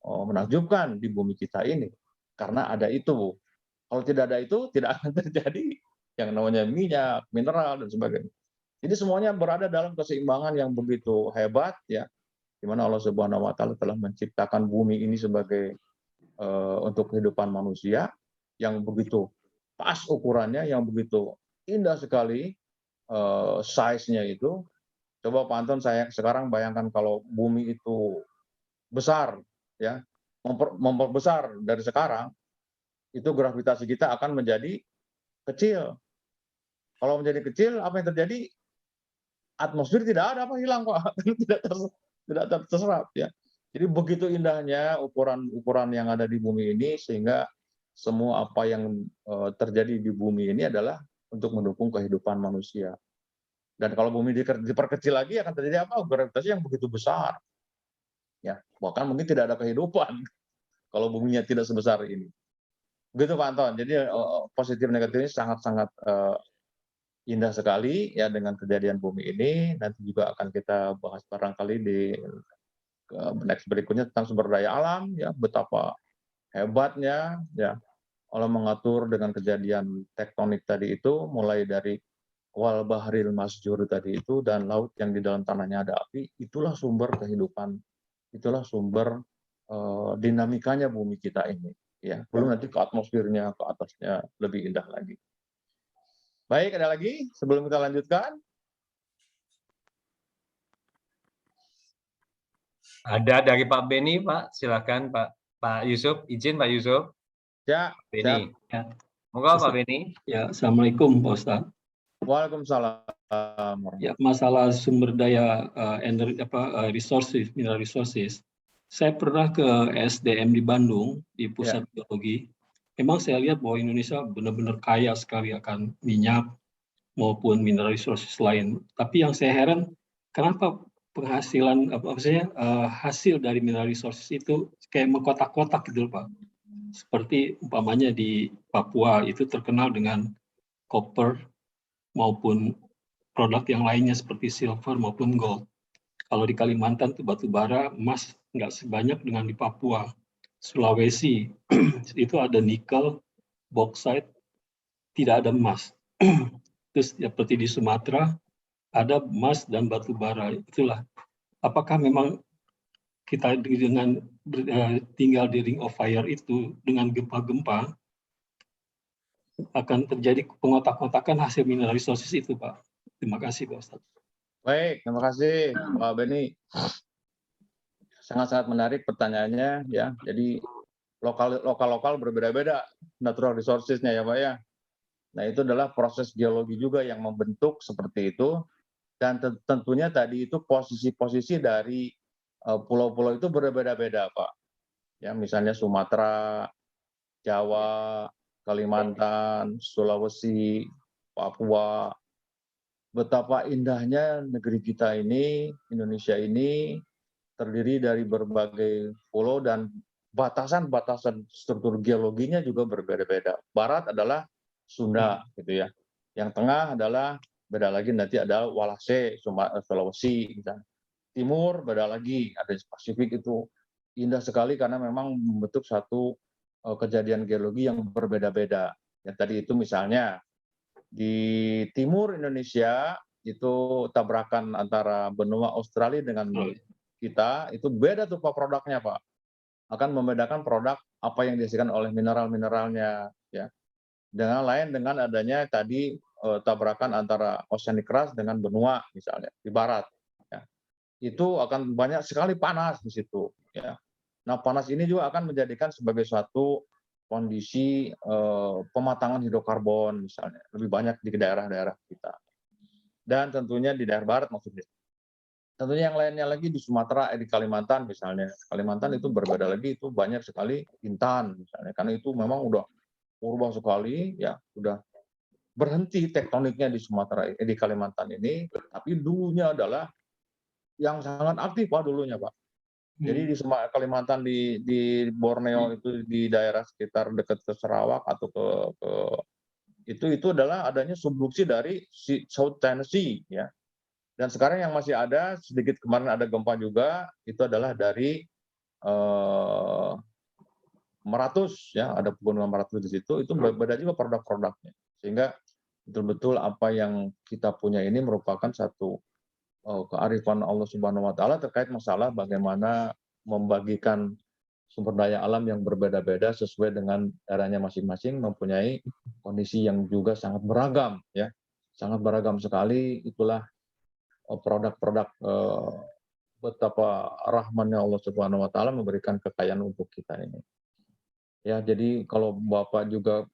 menakjubkan di bumi kita ini. Karena ada itu. Kalau tidak ada itu, tidak akan terjadi yang namanya minyak, mineral, dan sebagainya. Jadi semuanya berada dalam keseimbangan yang begitu hebat, ya, di mana Allah Subhanahu Wa Taala telah menciptakan bumi ini sebagai untuk kehidupan manusia yang begitu pas ukurannya, yang begitu indah sekali size-nya itu. Coba Pak Anton, saya sekarang bayangkan kalau bumi itu besar, ya, memperbesar dari sekarang, itu gravitasi kita akan menjadi kecil. Kalau menjadi kecil, apa yang terjadi? Atmosfer tidak ada, apa hilang Pak, tidak terserap ya. Jadi begitu indahnya ukuran yang ada di bumi ini, sehingga semua apa yang terjadi di bumi ini adalah untuk mendukung kehidupan manusia. Dan kalau bumi diperkecil lagi akan terjadi apa? Gravitasi yang begitu besar. Ya, bahkan mungkin tidak ada kehidupan kalau buminya tidak sebesar ini. Begitu Pak Anton. Jadi positif negatif ini sangat-sangat indah sekali ya dengan kejadian bumi ini. Nanti juga akan kita bahas barangkali di next berikutnya tentang sumber daya alam ya, betapa hebatnya ya Allah mengatur dengan kejadian tektonik tadi itu, mulai dari wal bahril masjur tadi itu, dan laut yang di dalam tanahnya ada api. Itulah sumber kehidupan, itulah sumber dinamikanya bumi kita ini ya. Belum nanti ke atmosfernya, ke atasnya lebih indah lagi. Baik, ada lagi sebelum kita lanjutkan? Ada dari Pak Beni, Pak. Silakan Pak Yusuf. Izin Pak Yusuf. Ya, Beni. Ya. Monggo Pak Beni. Ya, Assalamualaikum Pak Ustadz. Waalaikumsalam. Ya, masalah sumber daya resources, mineral resources. Saya pernah ke SDM di Bandung di pusat geologi. Memang saya lihat bahwa Indonesia benar-benar kaya sekali akan minyak maupun mineral resources lain. Tapi yang saya heran, kenapa penghasilan hasil dari mineral resources itu kayak mengkotak-kotak gitu Pak. Seperti umpamanya di Papua itu terkenal dengan copper maupun produk yang lainnya seperti silver maupun gold. Kalau di Kalimantan itu batu bara, emas nggak sebanyak dengan di Papua. Sulawesi itu ada nikel, bauxite, tidak ada emas. Terus seperti di Sumatera ada emas dan batu bara. Itulah. Apakah memang kita dengan tinggal di ring of fire itu dengan gempa-gempa akan terjadi pengotak-kotakan hasil mineral resources itu, Pak. Terima kasih, Pak Ustadz. Baik, terima kasih Pak Beni. Sangat-sangat menarik pertanyaannya ya. Jadi lokal berbeda-beda natural resources-nya ya Pak ya. Nah itu adalah proses geologi juga yang membentuk seperti itu. Dan tentunya tadi itu posisi-posisi dari pulau-pulau itu berbeda-beda Pak. Ya misalnya Sumatera, Jawa, Kalimantan, Sulawesi, Papua. Betapa indahnya negeri kita ini, Indonesia ini, terdiri dari berbagai pulau dan batasan-batasan struktur geologinya juga berbeda-beda. Barat adalah Sunda, gitu ya. Yang tengah adalah beda lagi, nanti ada Walase, Sulawesi. Gitu. Timur beda lagi, ada Pasifik itu indah sekali karena memang membentuk satu kejadian geologi yang berbeda-beda. Ya, tadi itu misalnya di timur Indonesia itu tabrakan antara benua Australia dengan kita itu beda tuh Pak produknya Pak. Akan membedakan produk apa yang dihasilkan oleh mineral-mineralnya ya. Dengan adanya tadi tabrakan antara oceanic crust dengan benua misalnya di barat ya. Itu akan banyak sekali panas di situ ya. Nah, panas ini juga akan menjadikan sebagai suatu kondisi pematangan hidrokarbon misalnya lebih banyak di daerah-daerah kita. Dan tentunya di daerah barat maksudnya. Tentunya yang lainnya lagi di Sumatera, di Kalimantan misalnya. Kalimantan itu berbeda lagi, itu banyak sekali intan misalnya. Karena itu memang udah purba sekali, ya udah berhenti tektoniknya di Sumatera, di Kalimantan ini. Tapi dulunya adalah yang sangat aktif Pak dulunya Pak. Jadi di Kalimantan di Borneo itu di daerah sekitar dekat ke Sarawak atau itu adalah adanya subduksi dari South Tennessee ya. Dan sekarang yang masih ada sedikit kemarin ada gempa juga itu adalah dari Meratus ya, ada pegunungan Meratus di situ, itu berbeda juga produk-produknya. Sehingga betul-betul apa yang kita punya ini merupakan satu kearifan Allah Subhanahu wa taala terkait masalah bagaimana membagikan sumber daya alam yang berbeda-beda sesuai dengan daerahnya masing-masing, mempunyai kondisi yang juga sangat beragam ya. Sangat beragam sekali, itulah produk-produk betapa rahmannya Allah Subhanahu wa taala memberikan kekayaan untuk kita ini. Ya, jadi kalau Bapak juga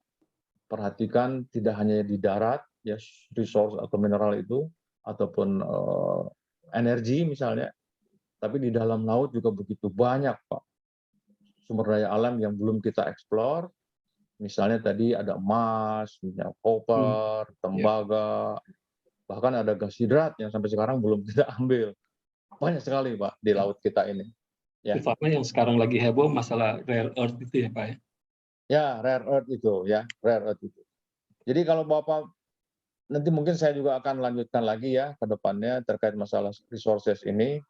perhatikan tidak hanya di darat ya resource atau mineral itu ataupun energi misalnya, tapi di dalam laut juga begitu banyak, Pak. Sumber daya alam yang belum kita eksplor. Misalnya tadi ada emas, minyak koper, tembaga, bahkan ada gas hidrat yang sampai sekarang belum kita ambil. Banyak sekali, Pak, di laut kita ini. Ya. Terutama yang sekarang lagi heboh masalah rare earth itu ya, Pak ya. Ya, rare earth itu ya, rare earth itu. Jadi kalau Bapak nanti mungkin saya juga akan lanjutkan lagi ya ke depannya terkait masalah resources ini.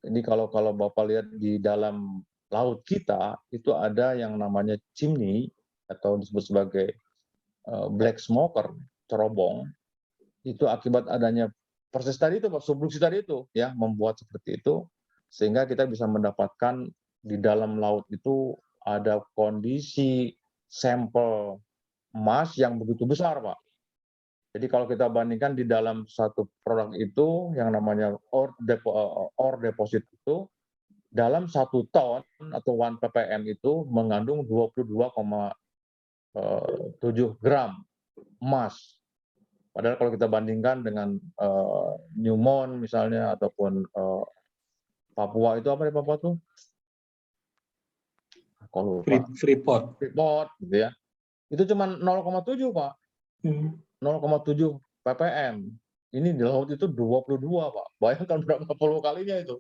Jadi kalau Bapak lihat di dalam laut kita itu ada yang namanya chimney atau disebut sebagai black smoker, cerobong. Itu akibat adanya proses tadi itu, subduksi tadi itu ya, membuat seperti itu sehingga kita bisa mendapatkan di dalam laut itu ada kondisi sampel emas yang begitu besar, Pak. Jadi kalau kita bandingkan di dalam satu produk itu yang namanya ore deposit itu dalam 1 ton atau 1 ppm itu mengandung 22,7 gram emas. Padahal kalau kita bandingkan dengan Newmont misalnya ataupun Papua itu apa di Papua tuh? Kalau Freeport gitu ya. Itu cuma 0,7, Pak. 0,7 ppm. Ini di laut itu 22, Pak. Bayangkan berapa puluh kalinya itu.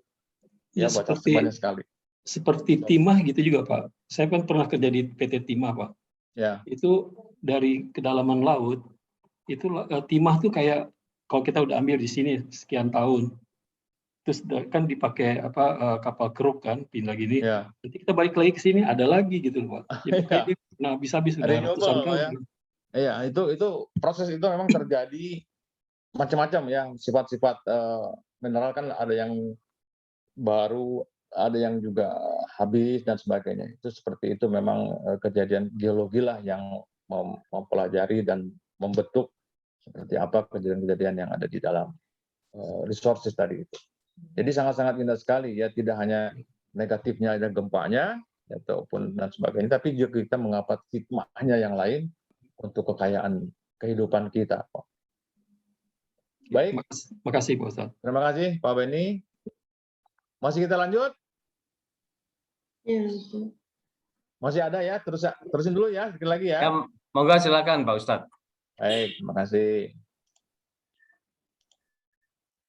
ya, Baca seperti banyak sekali. seperti timah gitu juga, Pak. Saya kan pernah kerja di PT Timah, Pak. Ya. Itu dari kedalaman laut, itu timah tuh kayak kalau kita udah ambil di sini sekian tahun, terus kan dipakai kapal keruk kan, pindah gini. Ya. Nanti kita balik lagi ke sini ada lagi gitu loh, Pak. Jadi kayak dia habis-habis udah ratusan Renewable, kali. ya. Iya, itu proses itu memang terjadi macam-macam ya, sifat-sifat mineral kan ada yang baru, ada yang juga habis dan sebagainya. Itu seperti itu memang kejadian geologi lah yang mempelajari dan membentuk seperti apa kejadian-kejadian yang ada di dalam resources tadi itu. Jadi sangat-sangat indah sekali ya, tidak hanya negatifnya ada gempanya ataupun dan sebagainya, tapi juga kita mengapat hikmahnya yang lain untuk kekayaan kehidupan kita. Baik. Makasih Pak Ustadz. Terima kasih Pak Beni. Masih kita lanjut? Ya. Masih ada ya? Terusin dulu ya, sekali lagi ya. Monggo silakan Pak Ustadz. Baik, terima kasih.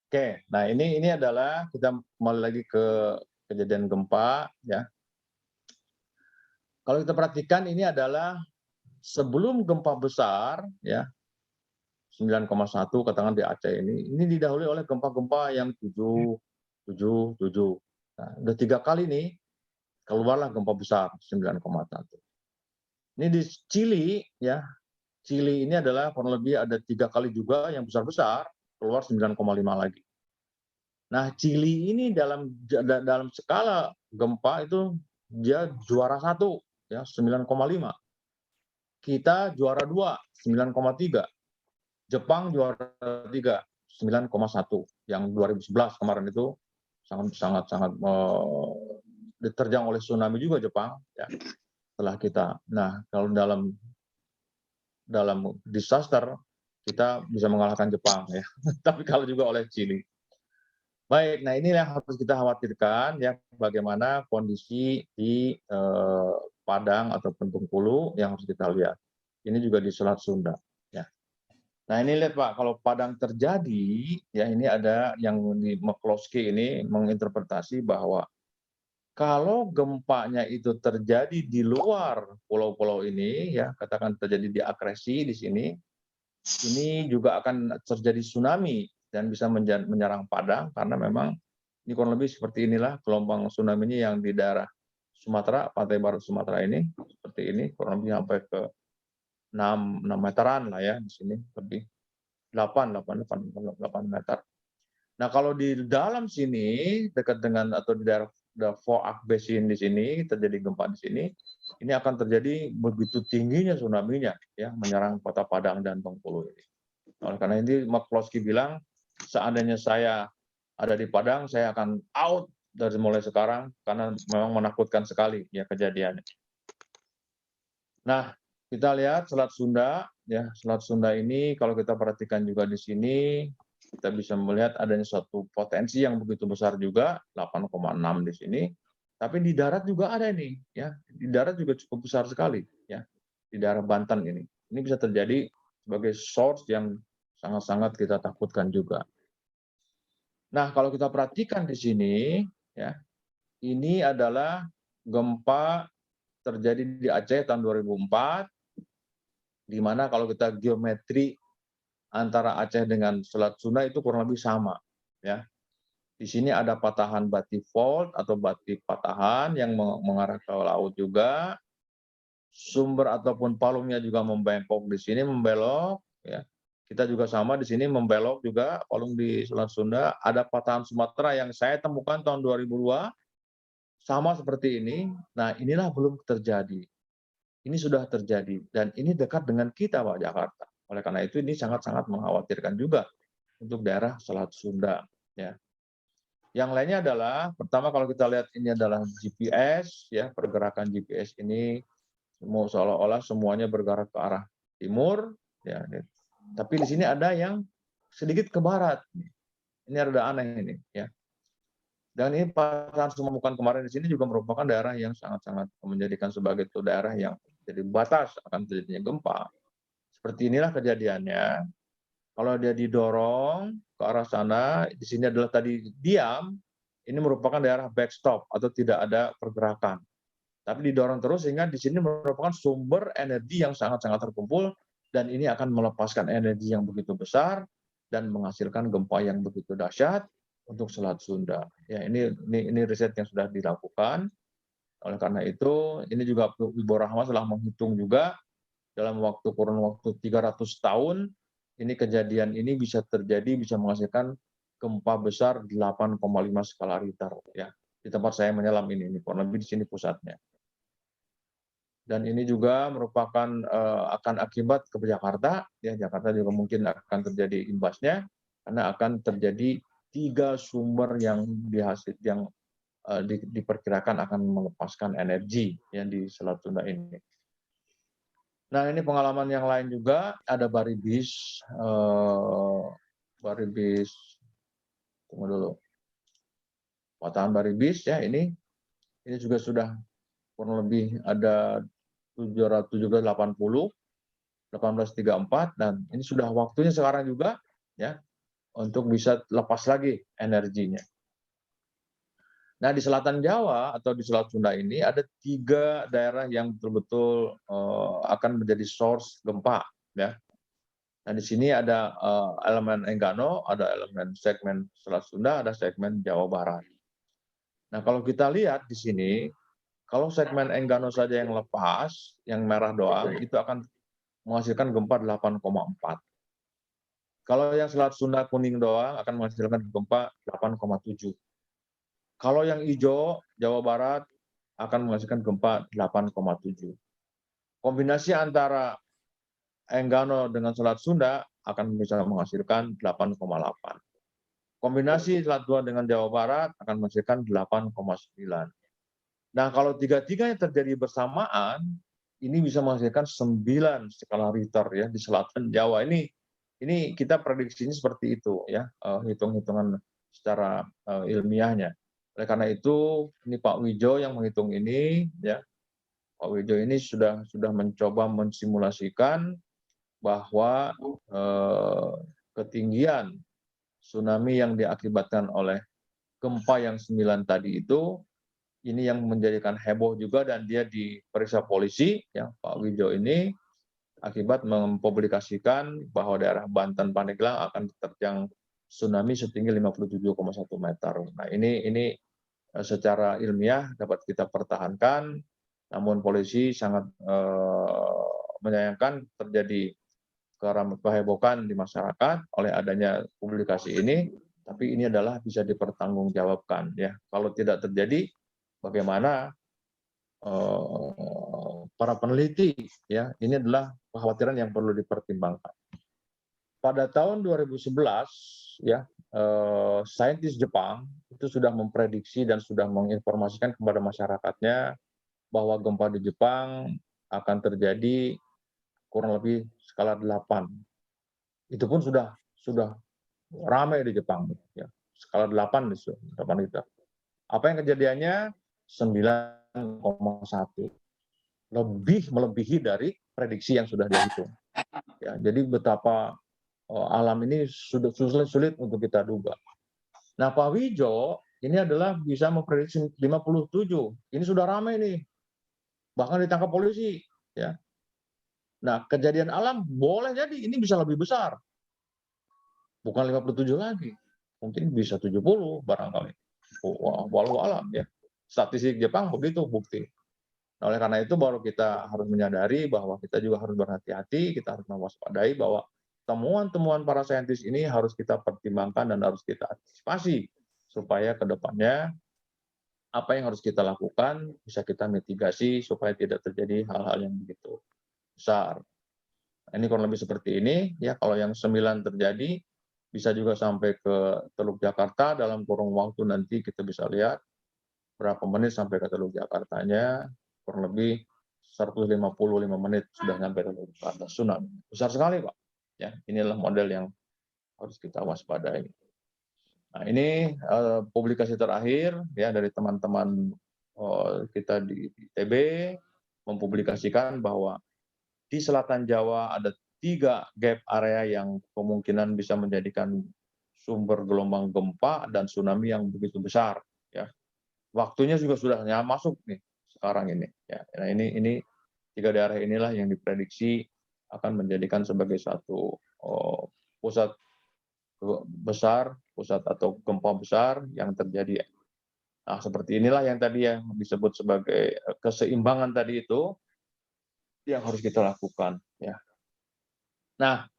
Oke, nah ini adalah kita kembali lagi ke kejadian gempa ya. Kalau kita perhatikan ini adalah sebelum gempa besar ya 9,1 katakan di Aceh ini didahului oleh gempa-gempa yang 7. Nah, udah 3 kali nih keluarlah gempa besar 9,1. Ini di Chili ya. Chili ini adalah kurang lebih ada 3 kali juga yang besar-besar keluar 9,5 lagi. Nah, Chili ini dalam skala gempa itu dia juara 1 ya 9,5. Kita juara 2 9,3. Jepang juara 3 9,1. Yang 2011 kemarin itu sangat diterjang oleh tsunami juga Jepang ya setelah kita. Nah, kalau dalam disaster kita bisa mengalahkan Jepang ya. Tapi kalau juga oleh Chili. Baik, nah inilah yang harus kita khawatirkan ya bagaimana kondisi di Padang ataupun Bengkulu yang harus kita lihat. Ini juga di Selat Sunda ya. Nah, ini lihat Pak, kalau Padang terjadi ya ini ada yang di McCloskey ini menginterpretasi bahwa kalau gempanya itu terjadi di luar pulau-pulau ini ya, katakan terjadi di akresi di sini, ini juga akan terjadi tsunami dan bisa menyerang Padang karena memang ini kurang lebih seperti inilah gelombang tsunami ini yang di daerah Sumatera, pantai barat Sumatera ini seperti ini kurang lebih sampai ke 6 meteran lah ya di sini lebih 8 meter. Nah, kalau di dalam sini dekat dengan atau di daerah Foak Basin di sini terjadi gempa di sini, ini akan terjadi begitu tingginya tsunami-nya ya menyerang Kota Padang dan Bengkulu ini. Oleh karena ini McCloskey bilang seandainya saya ada di Padang, saya akan out dari mulai sekarang karena memang menakutkan sekali ya kejadiannya. Nah, kita lihat Selat Sunda ya, Selat Sunda ini kalau kita perhatikan juga di sini kita bisa melihat adanya suatu potensi yang begitu besar juga 8,6 di sini. Tapi di darat juga ada ini ya, di darat juga cukup besar sekali ya. Di daerah Banten ini. Ini bisa terjadi sebagai source yang sangat-sangat kita takutkan juga. Nah, kalau kita perhatikan di sini ya, ini adalah gempa terjadi di Aceh tahun 2004, di mana kalau kita geometri antara Aceh dengan Selat Sunda itu kurang lebih sama. Ya. Di sini ada patahan Bati Fault atau Bati patahan yang mengarah ke laut juga. Sumber ataupun palungnya juga membengkok di sini, membelok. Ya. Kita juga sama di sini membelok juga palung di Selat Sunda. Ada patahan Sumatera yang saya temukan tahun 2002, sama seperti ini. Nah, inilah belum terjadi. Ini sudah terjadi dan ini dekat dengan kita, Pak, Jakarta. Oleh karena itu ini sangat-sangat mengkhawatirkan juga untuk daerah Selat Sunda. Ya. Yang lainnya adalah pertama kalau kita lihat ini adalah GPS, ya pergerakan GPS ini seolah-olah semuanya bergerak ke arah timur. Ya. Tapi di sini ada yang sedikit ke barat. Ini rada aneh ini. Ya. Dan ini patahan Sumamukan kemarin di sini juga merupakan daerah yang sangat-sangat menjadikan sebagai itu daerah yang jadi batas akan terjadinya gempa. Seperti inilah kejadiannya. Kalau dia didorong ke arah sana, di sini adalah tadi diam, ini merupakan daerah backstop atau tidak ada pergerakan. Tapi didorong terus sehingga di sini merupakan sumber energi yang sangat-sangat terkumpul dan ini akan melepaskan energi yang begitu besar dan menghasilkan gempa yang begitu dahsyat untuk Selat Sunda. Ya, ini riset yang sudah dilakukan. Oleh karena itu, ini juga Ibu Rahma telah menghitung juga dalam kurun waktu 300 tahun, ini kejadian ini bisa terjadi, bisa menghasilkan gempa besar 8,5 skala Richter. Ya, di tempat saya menyelam ini kurang lebih di sini pusatnya. Dan ini juga merupakan akan akibat ke Jakarta. Ya, Jakarta juga mungkin akan terjadi imbasnya karena akan terjadi 3 sumber yang diperkirakan akan melepaskan energi yang di Selat Sunda ini. Nah, ini pengalaman yang lain juga ada Baribis, tunggu dulu, patahan Baribis ya ini juga sudah kurang lebih ada 1780, 1834 dan ini sudah waktunya sekarang juga ya untuk bisa lepas lagi energinya. Nah, di selatan Jawa atau di Selat Sunda ini ada 3 daerah yang betul-betul akan menjadi source gempa. Ya. Nah, di sini ada elemen Enggano, ada elemen segmen Selat Sunda, ada segmen Jawa Barat. Nah, kalau kita lihat di sini, kalau segmen Enggano saja yang lepas, yang merah doang, itu akan menghasilkan gempa 8,4. Kalau yang Selat Sunda kuning doang akan menghasilkan gempa 8,7. Kalau yang hijau, Jawa Barat akan menghasilkan gempa 8,7. Kombinasi antara Enggano dengan Selat Sunda akan bisa menghasilkan 8,8. Kombinasi Selat Sunda dengan Jawa Barat akan menghasilkan 8,9. Nah, kalau tiga-tiganya terjadi bersamaan, ini bisa menghasilkan 9 skala Richter ya di selatan Jawa. Ini kita prediksinya seperti itu ya, hitung-hitungan secara ilmiahnya. Oleh karena itu, ini Pak Wijo yang menghitung ini, ya. Pak Wijo ini sudah mencoba mensimulasikan bahwa ketinggian tsunami yang diakibatkan oleh gempa yang 9 tadi itu, ini yang menjadikan heboh juga dan dia diperiksa polisi, ya Pak Wijo ini, akibat mempublikasikan bahwa daerah Banten Pandeglang akan terjang tsunami setinggi 57,1 meter. Nah, ini secara ilmiah dapat kita pertahankan, namun polisi sangat menyayangkan terjadi kehebohan di masyarakat oleh adanya publikasi ini, tapi ini adalah bisa dipertanggungjawabkan ya. Kalau tidak terjadi, bagaimana para peneliti ya, ini adalah kekhawatiran yang perlu dipertimbangkan. pada tahun 2011 ya, saintis Jepang itu sudah memprediksi dan sudah menginformasikan kepada masyarakatnya bahwa gempa di Jepang akan terjadi kurang lebih skala 8. Itu pun sudah ramai di Jepang ya. Skala 8 di depan kita. Apa yang kejadiannya? 9,1. Melebihi dari prediksi yang sudah dihitung. Ya, jadi betapa alam ini sudah sulit untuk kita duga. Nah, Pak Wijo ini adalah bisa memprediksi 57. Ini sudah ramai nih. Bahkan ditangkap polisi, ya. Nah, kejadian alam boleh jadi ini bisa lebih besar. Bukan 57 lagi. Mungkin bisa 70 barangkali. Walau alam ya. Statistik Jepang begitu bukti. Nah, oleh karena itu baru kita harus menyadari bahwa kita juga harus berhati-hati, kita harus mewaspadai bahwa temuan-temuan para saintis ini harus kita pertimbangkan dan harus kita antisipasi supaya ke depannya apa yang harus kita lakukan bisa kita mitigasi supaya tidak terjadi hal-hal yang begitu besar. Ini kurang lebih seperti ini ya. Kalau yang 9 terjadi bisa juga sampai ke Teluk Jakarta dalam kurun waktu nanti kita bisa lihat berapa menit sampai ke Teluk Jakartanya, kurang lebih 155 menit sudah sampai ke Teluk Jakarta. Tsunami besar sekali, Pak. Ya, inilah model yang harus kita waspadai. Nah, ini publikasi terakhir ya dari teman-teman kita di ITB mempublikasikan bahwa di selatan Jawa ada 3 gap area yang kemungkinan bisa menjadikan sumber gelombang gempa dan tsunami yang begitu besar. Ya, waktunya juga sudah masuk nih sekarang ini. Ya, nah ini 3 daerah inilah yang diprediksi akan menjadikan sebagai satu pusat besar, pusat atau gempa besar yang terjadi. Nah, seperti inilah yang tadi yang disebut sebagai keseimbangan tadi itu yang harus kita lakukan. Ya. Nah,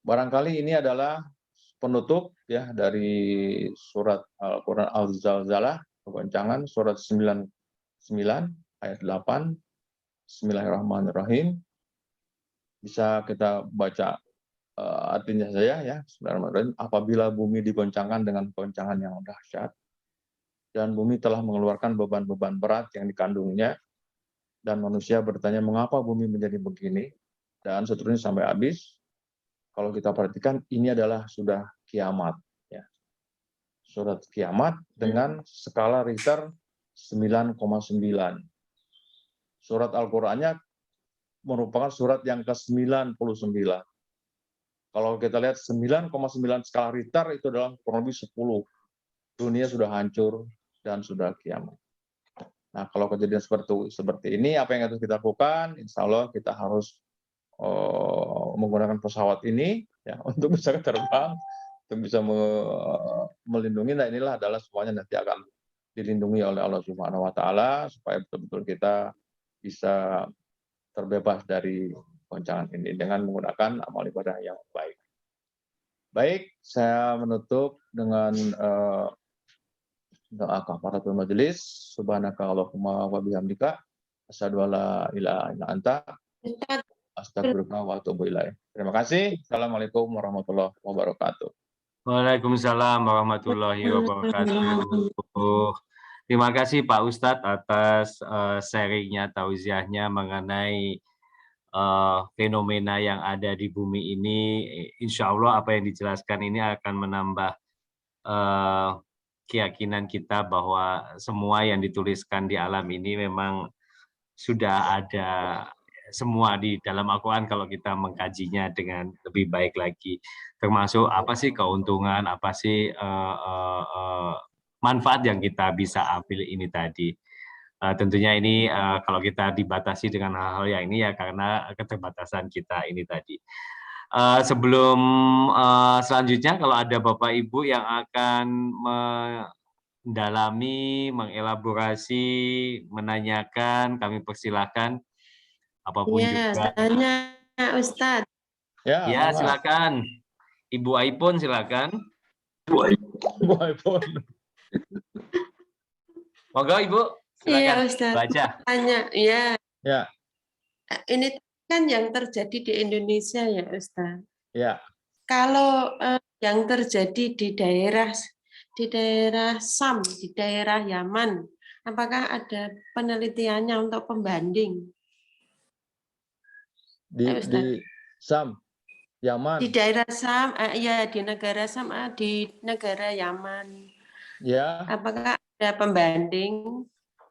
barangkali ini adalah penutup ya dari surat Al-Quran Al-Zalzalah, kegoncangan surat 99 ayat 8. Bismillahirrahmanirrahim. Bisa kita baca artinya saya ya. Bismillahirrahmanirrahim. Apabila bumi digoncangkan dengan goncangan yang dahsyat dan bumi telah mengeluarkan beban-beban berat yang dikandungnya dan manusia bertanya mengapa bumi menjadi begini dan seterusnya sampai habis. Kalau kita perhatikan ini adalah sudah kiamat ya. Surat kiamat dengan skala Richter 9,9. Surat Al-Qur'annya merupakan surat yang ke-99. Kalau kita lihat 9,9 skala Richter itu adalah kurang lebih 10. Dunia sudah hancur dan sudah kiamat. Nah, kalau kejadian seperti ini, apa yang harus kita lakukan? Insya Allah kita harus menggunakan pesawat ini ya untuk bisa terbang, untuk bisa melindungi. Nah, inilah adalah semuanya nanti akan dilindungi oleh Allah Subhanahu Wa Taala supaya betul-betul kita bisa terbebas dari goncangan ini dengan menggunakan amal ibadah yang baik. Baik, saya menutup dengan doa kafaratul majelis. Subhanaka Allahumma wa bihamdika asyhadu alla ilaha illa anta astaghfiruka wa atubu ilaik. Terima kasih. Assalamualaikum warahmatullahi wabarakatuh. Waalaikumsalam warahmatullahi wabarakatuh. Terima kasih Pak Ustadz atas sharingnya, tausiahnya mengenai fenomena yang ada di bumi ini. Insya Allah apa yang dijelaskan ini akan menambah keyakinan kita bahwa semua yang dituliskan di alam ini memang sudah ada semua di dalam Al-Quran kalau kita mengkajinya dengan lebih baik lagi. Termasuk apa sih keuntungan, apa sih manfaat yang kita bisa ambil ini tadi. Tentunya ini kalau kita dibatasi dengan hal-hal yang ini ya karena keterbatasan kita ini tadi. Sebelum selanjutnya kalau ada Bapak Ibu yang akan mendalami, mengelaborasi, menanyakan, kami persilahkan apapun juga. Tanya Ustadz. Ya, silakan. Ibu Aipon silakan. Ibu Aipon. Monggo Ibu. Silakan Iya, Ustadz. baca. Tanya, ya. Ya. Ini kan yang terjadi di Indonesia ya, Ustadz. Ya. Kalau yang terjadi di daerah Sam, di daerah Yaman, apakah ada penelitiannya untuk pembanding? Di Sam, Yaman. Di daerah Sam, ya di negara Sam, di negara Yaman. Ya. Apakah ada pembanding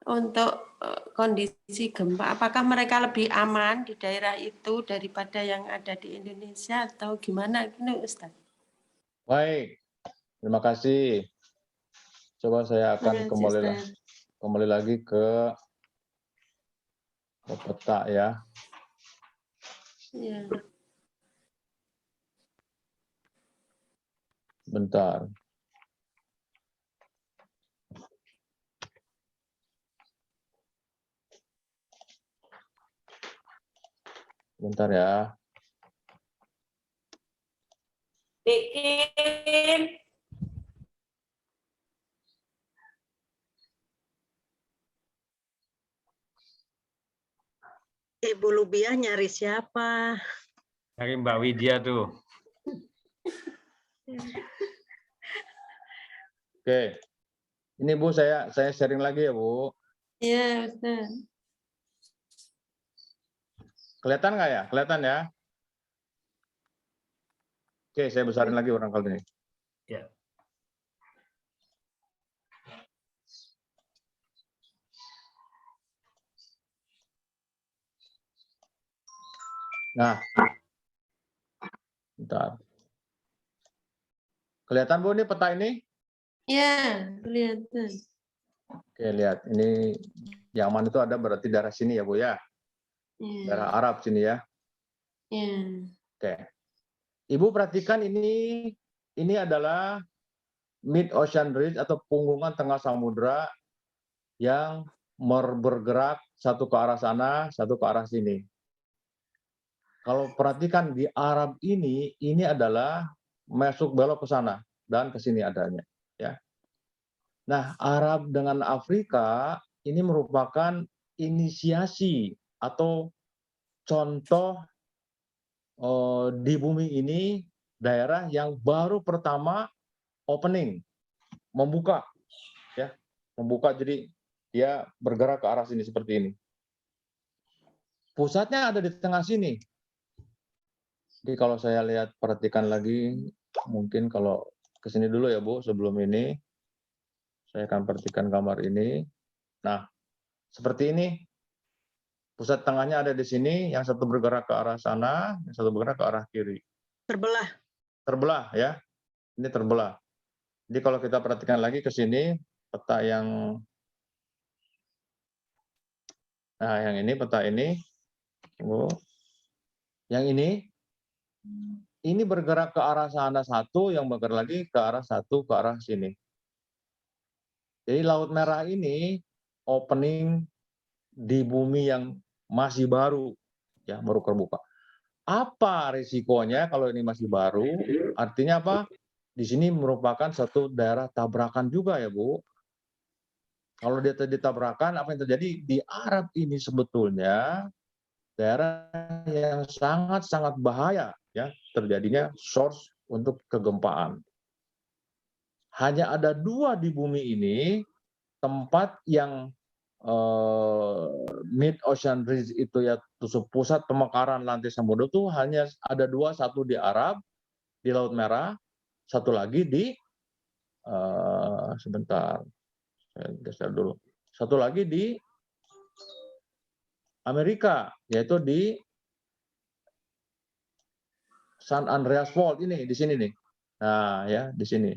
untuk kondisi gempa? Apakah mereka lebih aman di daerah itu daripada yang ada di Indonesia atau gimana? Ini Ustaz. Baik, terima kasih. Coba saya akan kembali lagi ke peta ya. Ya. Bentar. Bentar ya. Bikin. Ibu Lubiah nyari siapa? Dari Mbak Widya tuh. Oke. Ini Bu, saya sharing lagi ya, Bu. Iya, Ustaz. Kelihatan nggak ya? Kelihatan ya? Oke, saya besarin lagi barangkali ini. Ya. Nah, bentar. Kelihatan Bu ini peta ini? Iya, kelihatan. Oke, lihat. Ini Yaman itu ada berarti daerah sini ya, Bu ya? Iya. Daerah Arab sini ya. Iya. Oke. Ibu perhatikan ini adalah Mid Ocean Ridge atau punggungan tengah samudra yang bergerak satu ke arah sana, satu ke arah sini. Kalau perhatikan di Arab ini adalah masuk belok ke sana dan ke sini adanya. Ya. Nah, Arab dengan Afrika ini merupakan inisiasi atau contoh di bumi ini daerah yang baru pertama opening, membuka, ya, membuka. Jadi dia bergerak ke arah sini seperti ini. Pusatnya ada di tengah sini. Jadi kalau saya lihat, perhatikan lagi, mungkin kalau ke sini dulu ya Bu, sebelum ini, saya akan perhatikan gambar ini. Nah, seperti ini. Pusat tengahnya ada di sini, yang satu bergerak ke arah sana, yang satu bergerak ke arah kiri. Terbelah. Terbelah ya, ini terbelah. Jadi kalau kita perhatikan lagi ke sini, peta yang, nah yang ini peta ini, Bu, yang ini bergerak ke arah sana satu, yang bergerak lagi ke arah satu, ke arah sini. Jadi Laut Merah ini opening di bumi yang masih baru, ya, baru terbuka. Apa risikonya kalau ini masih baru? Artinya apa? Di sini merupakan satu daerah tabrakan juga ya, Bu. Kalau dia tabrakan, apa yang terjadi? Di Arab ini sebetulnya daerah yang sangat-sangat bahaya, ya, terjadinya source untuk kegempaan. Hanya ada 2 di bumi ini tempat yang Mid Ocean Ridge itu ya, pusat pemekaran lantai samudra itu hanya ada 2, satu di Arab, di Laut Merah, satu lagi di sebentar, saya geser dulu. Satu lagi di Amerika, yaitu di San Andreas Fault ini, di sini nih. Nah, ya, di sini.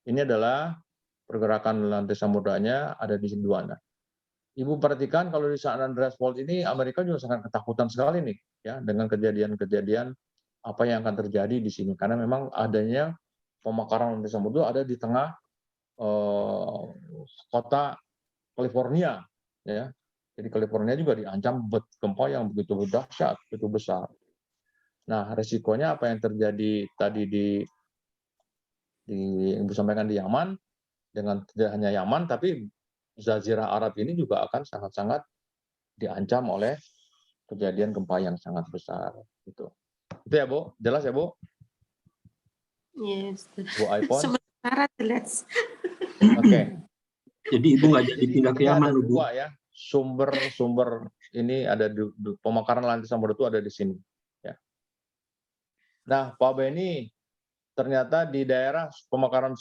Ini adalah pergerakan lantai samudranya ada di dua. Nah, Ibu perhatikan kalau di San Andreas Fault ini Amerika juga sangat ketakutan sekali nih, ya, dengan kejadian-kejadian apa yang akan terjadi di sini, karena memang adanya pemekaran lantai samudra ada di tengah kota California, ya. Jadi California juga diancam gempa yang begitu dahsyat, begitu besar. Nah, resikonya apa yang terjadi tadi yang disampaikan di Yaman, dengan tidak hanya Yaman, tapi Jazirah Arab ini juga akan sangat-sangat diancam oleh kejadian gempa yang sangat besar. Itu ya, Bu. Jelas ya, Bu? Yes. Bu Aipon. Sementara jelas. Oke. Jadi Ibu nggak jadi pindah ke Ini Yaman, ada Bu. dua ya, sumber ini ada di pemekaran lantai samudra itu ada di sini. Ya. Nah, Pak Beni, ternyata di daerah pemekaran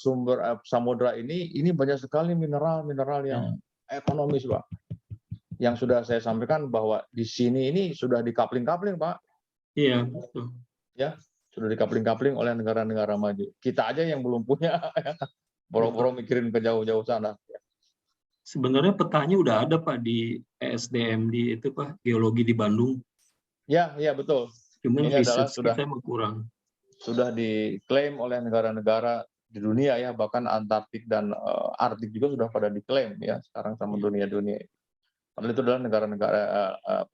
samudra ini banyak sekali mineral-mineral yang ekonomis, Pak. Yang sudah saya sampaikan bahwa di sini ini sudah dikapling-kapling, Pak. Iya, betul. Ya, sudah dikapling-kapling oleh negara-negara maju. Kita aja yang belum punya, boro-boro mikirin ke jauh-jauh sana. Sebenarnya petanya udah ada Pak di ESDM di itu Pak, geologi di Bandung. Ya, betul. Cuman Ini adalah research kita emang kurang. Sudah diklaim oleh negara-negara di dunia ya, bahkan Antartik dan Arktik juga sudah pada diklaim ya sekarang sama dunia-dunia. Padahal itu adalah negara-negara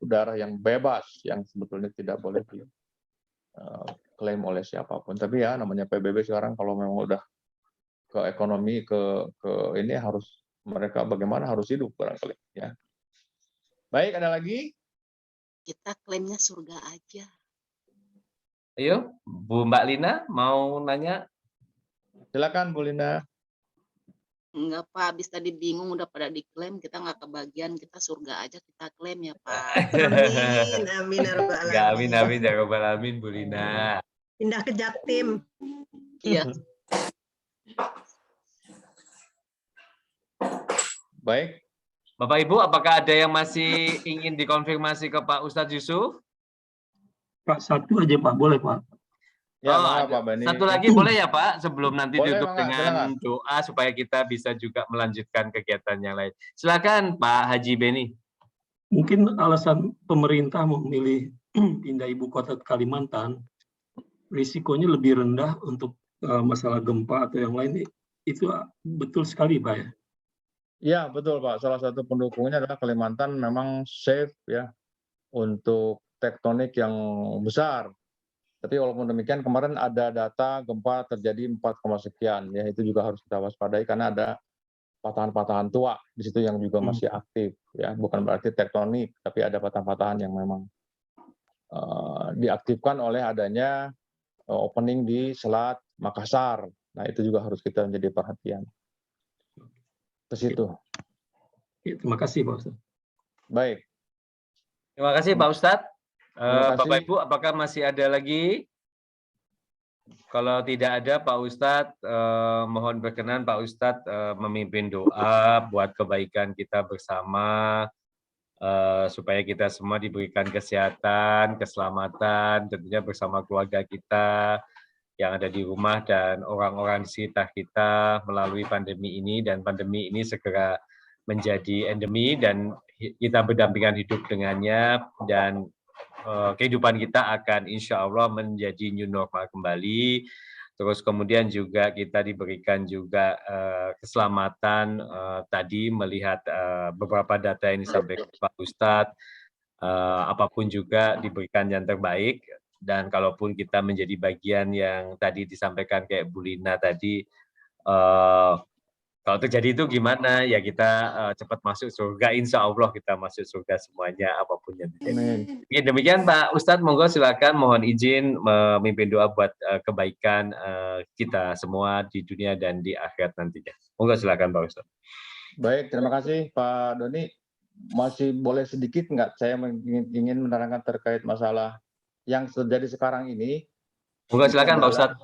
udara yang bebas yang sebetulnya tidak boleh diklaim oleh siapapun. Tapi ya namanya PBB sekarang kalau memang udah ke ekonomi ke ini harus mereka bagaimana harus hidup barangkali ya. Baik, ada lagi? Kita klaimnya surga aja. Ayo, Bu Mbak Lina mau nanya? Silakan Bu Lina. Enggak Pak, habis tadi bingung udah pada diklaim, kita nggak kebagian, kita surga aja kita klaim ya Pak. Amin, amin, ya rabbal Enggak, alamin. amin ya rabbal alamin, Bu Lina. Pindah ke Jaktim. Iya. Baik. Bapak Ibu, apakah ada yang masih ingin dikonfirmasi ke Pak Ustadz Yusuf? Pak, satu aja Pak, boleh Pak? Ya, Pak Bani. satu lagi boleh ya Pak, sebelum nanti Boleh, ditutup dengan silakan. doa supaya kita bisa juga melanjutkan kegiatan yang lain. Silakan Pak Haji Beni. Mungkin alasan pemerintah memilih pindah ibu kota ke Kalimantan, risikonya lebih rendah untuk masalah gempa atau yang lain, itu betul sekali Pak ya? Ya, betul Pak. Salah satu pendukungnya adalah Kalimantan memang safe ya untuk tektonik yang besar. Tapi walaupun demikian kemarin ada data gempa terjadi 4, sekian ya, itu juga harus kita waspadai karena ada patahan-patahan tua di situ yang juga masih aktif ya, bukan berarti tektonik tapi ada patahan-patahan yang memang diaktifkan oleh adanya opening di Selat Makassar. Nah, itu juga harus kita menjadi perhatian. Ke situ. Terima kasih Pak Ustadz. Baik. Terima kasih Pak Ustadz. Terima kasih. Bapak Ibu, apakah masih ada lagi? Kalau tidak ada Pak Ustadz, mohon berkenan Pak Ustadz memimpin doa buat kebaikan kita bersama, supaya kita semua diberikan kesehatan, keselamatan, tentunya bersama keluarga kita yang ada di rumah dan orang-orang di sekitar kita melalui pandemi ini, dan pandemi ini segera menjadi endemi dan kita berdampingan hidup dengannya, dan kehidupan kita akan insya Allah menjadi new normal kembali. Terus kemudian juga kita diberikan juga keselamatan tadi melihat beberapa data yang disampaikan Pak Ustadz, apapun juga diberikan yang terbaik, dan kalaupun kita menjadi bagian yang tadi disampaikan kayak Bu Lina tadi, kalau terjadi itu gimana? Ya kita cepat masuk surga, insya Allah kita masuk surga semuanya, apapun yang terjadi. Demikian Pak Ustadz, monggo silakan, mohon izin memimpin doa buat kebaikan kita semua di dunia dan di akhirat nantinya. Monggo silakan Pak Ustadz. Baik, terima kasih Pak Doni. Masih boleh sedikit nggak saya ingin menerangkan terkait masalah yang terjadi sekarang ini. Monggo silakan Pak Ustadz.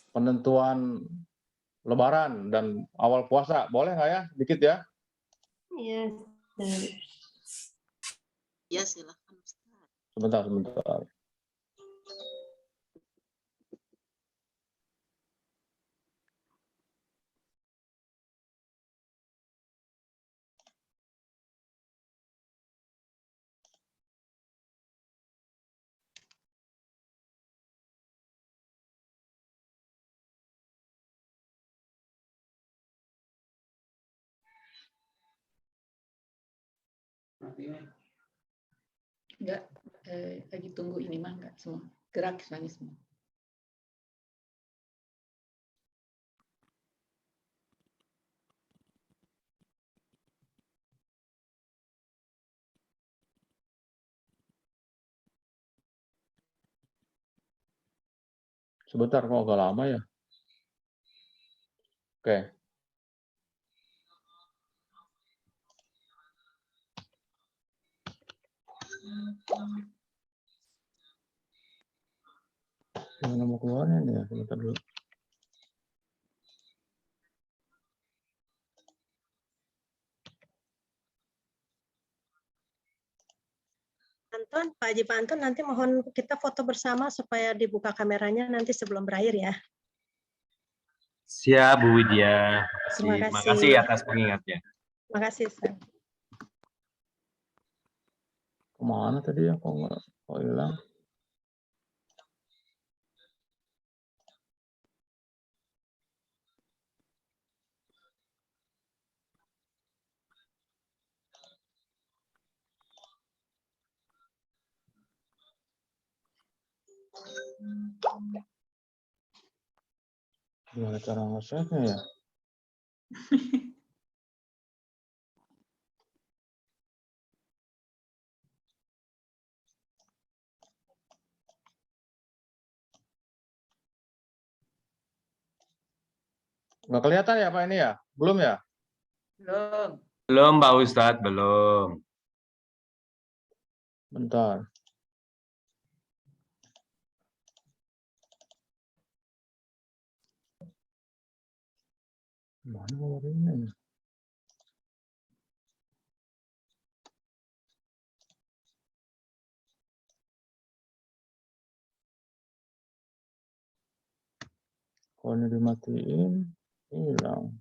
Penentuan Lebaran dan awal puasa, boleh nggak ya? Dikit ya? Iya. Ya, silakan Ustaz. Sebentar. Enggak, lagi tunggu ini mah enggak semua. Gerak semua. Sebentar, kok agak lama ya. Oke. Gimana mau keluarnya nih ya? Sebentar dulu. Anton, Pak Haji Pak Anton, nanti mohon kita foto bersama supaya dibuka kameranya nanti sebelum berakhir ya. Siap, Bu Widya. Terima Terima kasih. kasih atas pengingatnya. Terima kasih, Ustaz. Kemana tadi ya? Kok hilang? Gimana cara nge-save-nya ya? Nggak kelihatan ya Pak ini ya? Belum ya? Belum. Belum, Pak Ustadz, belum. Bentar. Mana nomornya? Kalau ini dimatiin, hilang.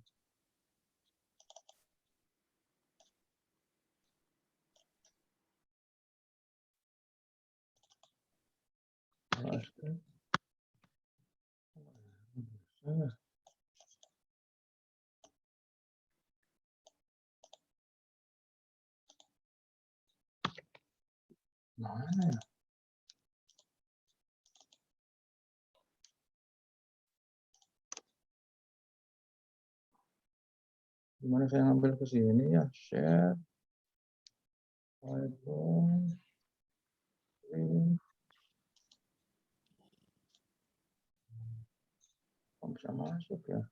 Mana ya? Gimana saya ngambil ke sini ya? Share. Whiteboard. Link. Kok bisa masuk ya?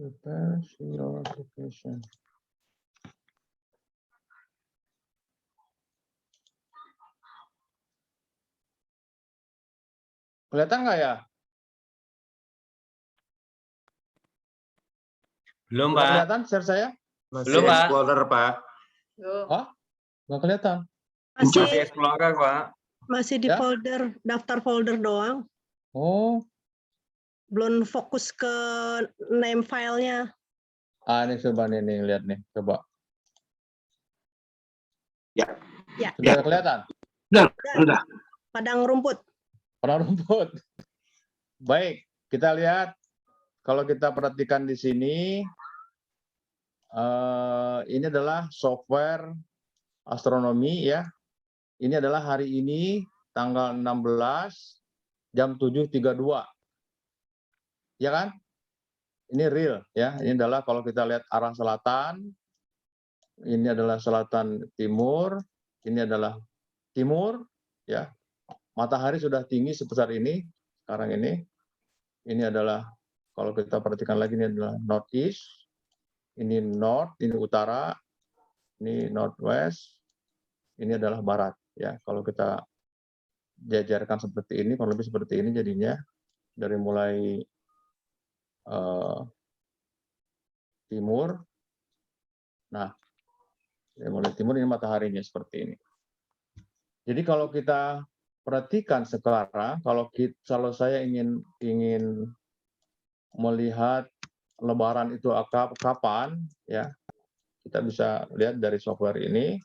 Prepare your application. Kelihatan nggak ya? Belum, Nggak Pak. kelihatan share saya? Belum, Pak. Explorer, Pak. Belum. Hah? Nggak kelihatan. Masih Masih Explorer, Pak. masih di Ya? folder, daftar folder doang. Oh, Belum fokus ke name filenya. ini coba nih lihat nih, coba. Ya. Ya. Sudah kelihatan? Sudah. Padang rumput. Padang rumput. Baik, kita lihat. Kalau kita perhatikan di sini, ini adalah software astronomi ya. Ini adalah hari ini tanggal 16 jam 7.32. Ya kan? Ini real ya. Ini adalah kalau kita lihat arah selatan, ini adalah selatan timur, ini adalah timur ya. Matahari sudah tinggi sebesar ini sekarang ini. Ini adalah kalau kita perhatikan lagi ini adalah northeast, ini north, ini utara, ini northwest, ini adalah barat ya. Kalau kita jajarkan seperti ini, kurang lebih seperti ini jadinya dari mulai timur. Nah, dari mulai timur ini mataharinya seperti ini. Jadi kalau kita perhatikan sekarang, kalau saya ingin melihat Lebaran itu kapan, ya kita bisa lihat dari software ini.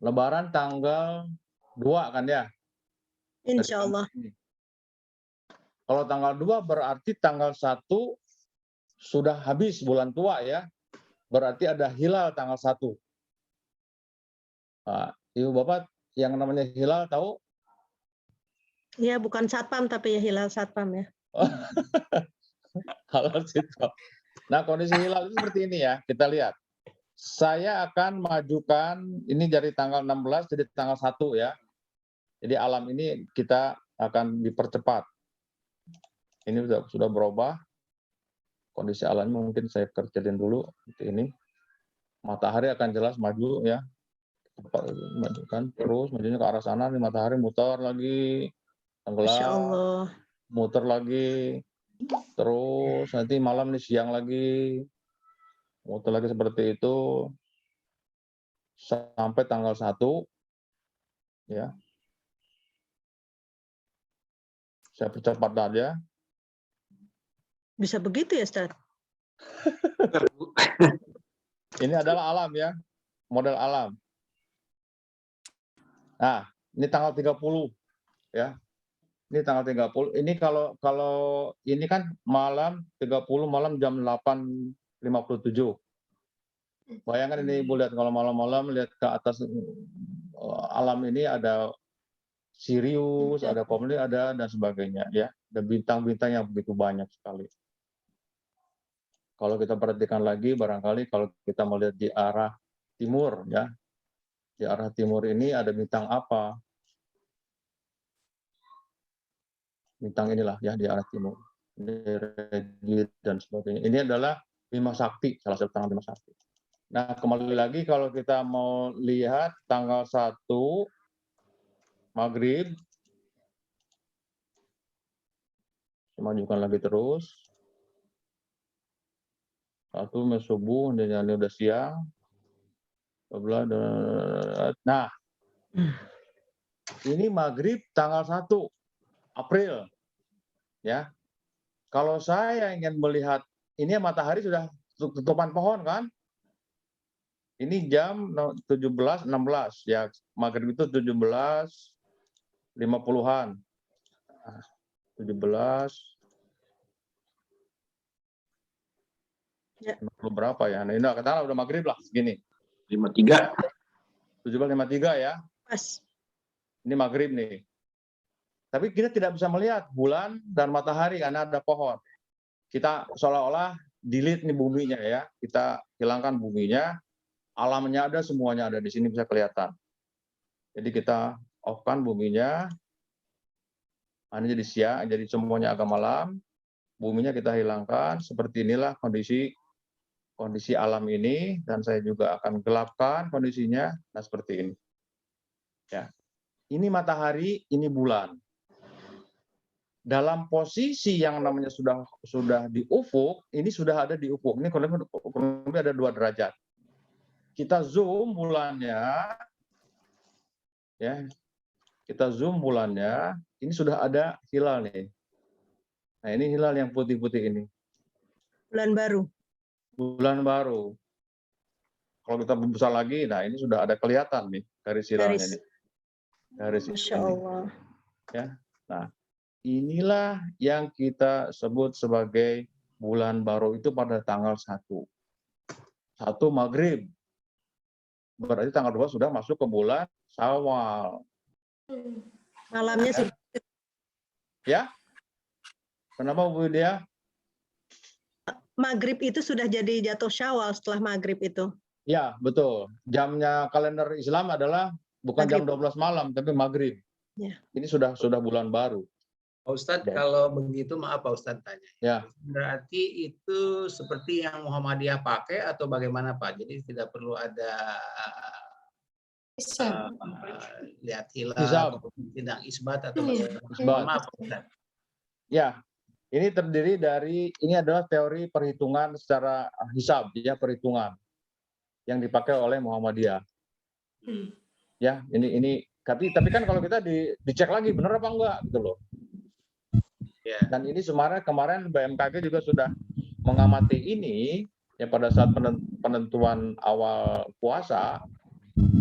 Lebaran tanggal 2 kan ya? Insya Allah. Kalau tanggal 2 berarti tanggal 1 sudah habis bulan tua ya. Berarti ada hilal tanggal 1. Nah, Ibu Bapak yang namanya hilal tahu? Ya, bukan satpam tapi ya hilal satpam ya. Halal situ. Nah, kondisi hilal itu seperti ini ya. Kita lihat. Saya akan majukan ini dari tanggal 16 jadi tanggal 1 ya. Jadi alam ini kita akan dipercepat. Ini sudah berubah. Kondisi alamnya mungkin saya kerjain dulu seperti ini. Matahari akan jelas maju ya. Majukan terus majunya ke arah sana, nih matahari muter lagi, Masya tenggelam, Allah. muter lagi, terus nanti malam nih siang lagi, muter lagi seperti itu sampai tanggal 1 ya. Saya percepat aja. Bisa begitu ya, Ustaz? Ini adalah alam ya, model alam. Nah, ini tanggal 30 ya. Ini tanggal 30. Ini kalau ini kan malam 30 malam jam 8.57. Bayangkan ini Ibu lihat kalau malam-malam lihat ke atas alam ini ada Sirius, ada Komli, ada dan sebagainya ya. Dan bintang-bintang yang begitu banyak sekali. Kalau kita perhatikan lagi barangkali kalau kita melihat di arah timur ya. Di arah timur ini ada bintang apa? Bintang inilah ya di arah timur. Regit dan sebagainya. Ini adalah 5 sakti, salah satu tanggal 5 sakti. Nah, kembali lagi kalau kita mau lihat tanggal 1 Maghrib. Majukan lagi terus. 1 subuh, dan udah siang. Nah, ini Maghrib tanggal 1 April. Ya. Kalau saya ingin melihat, ini matahari sudah tutupan pohon kan? Ini jam 17.16 ya. Maghrib itu 17.50-an. 17 Ya. 50 berapa ya? Nah, ini katakanlah udah maghrib lah segini. 53. 17.53 ya. Pas. Ini maghrib nih. Tapi kita tidak bisa melihat bulan dan matahari karena ada pohon. Kita seolah-olah delete nih buminya ya. Kita hilangkan buminya. Alamnya ada, semuanya ada di sini bisa kelihatan. Jadi kita off-kan buminya. Ini jadi siang, jadi semuanya agak malam. Buminya kita hilangkan. Seperti inilah kondisi alam ini, dan saya juga akan gelapkan kondisinya. Nah, seperti ini. Ya. Ini matahari, ini bulan. Dalam posisi yang namanya sudah di ufuk, ini sudah ada di ufuk. Ini kurang lebih ada 2 derajat. Kita zoom bulannya, ya. Kita zoom bulannya, ini sudah ada hilal nih. Nah, ini hilal yang putih-putih ini. Bulan baru. Bulan baru. Kalau kita besar lagi, nah ini sudah ada kelihatan nih garis hilalnya nih. Garis Masya ini. Allah. Ya. Nah, inilah yang kita sebut sebagai bulan baru itu pada tanggal 1. 1 Maghrib. Berarti tanggal 2 sudah masuk ke bulan Syawal. Malamnya sih. Ya? Kenapa Bu Widya? Maghrib itu sudah jadi jatuh Syawal setelah maghrib itu. Ya, betul. Jamnya kalender Islam adalah bukan Maghrib. jam 12 malam, tapi maghrib. Ya. Ini sudah bulan baru. Pak Ustadz, kalau begitu maaf Pak Ustadz tanya. Ya. Berarti itu seperti yang Muhammadiyah pakai atau bagaimana Pak? Jadi tidak perlu ada lihat hilal, tidak isbat atau bagaimana? Maaf Pak Ustadz. Ya, ini terdiri dari, ini adalah teori perhitungan secara hisab, ya, perhitungan yang dipakai oleh Muhammadiyah. Ya, ini tapi kan kalau kita dicek lagi benar apa enggak gitu loh. Ya. Dan ini kemarin BMKG juga sudah mengamati ini ya pada saat penentuan awal puasa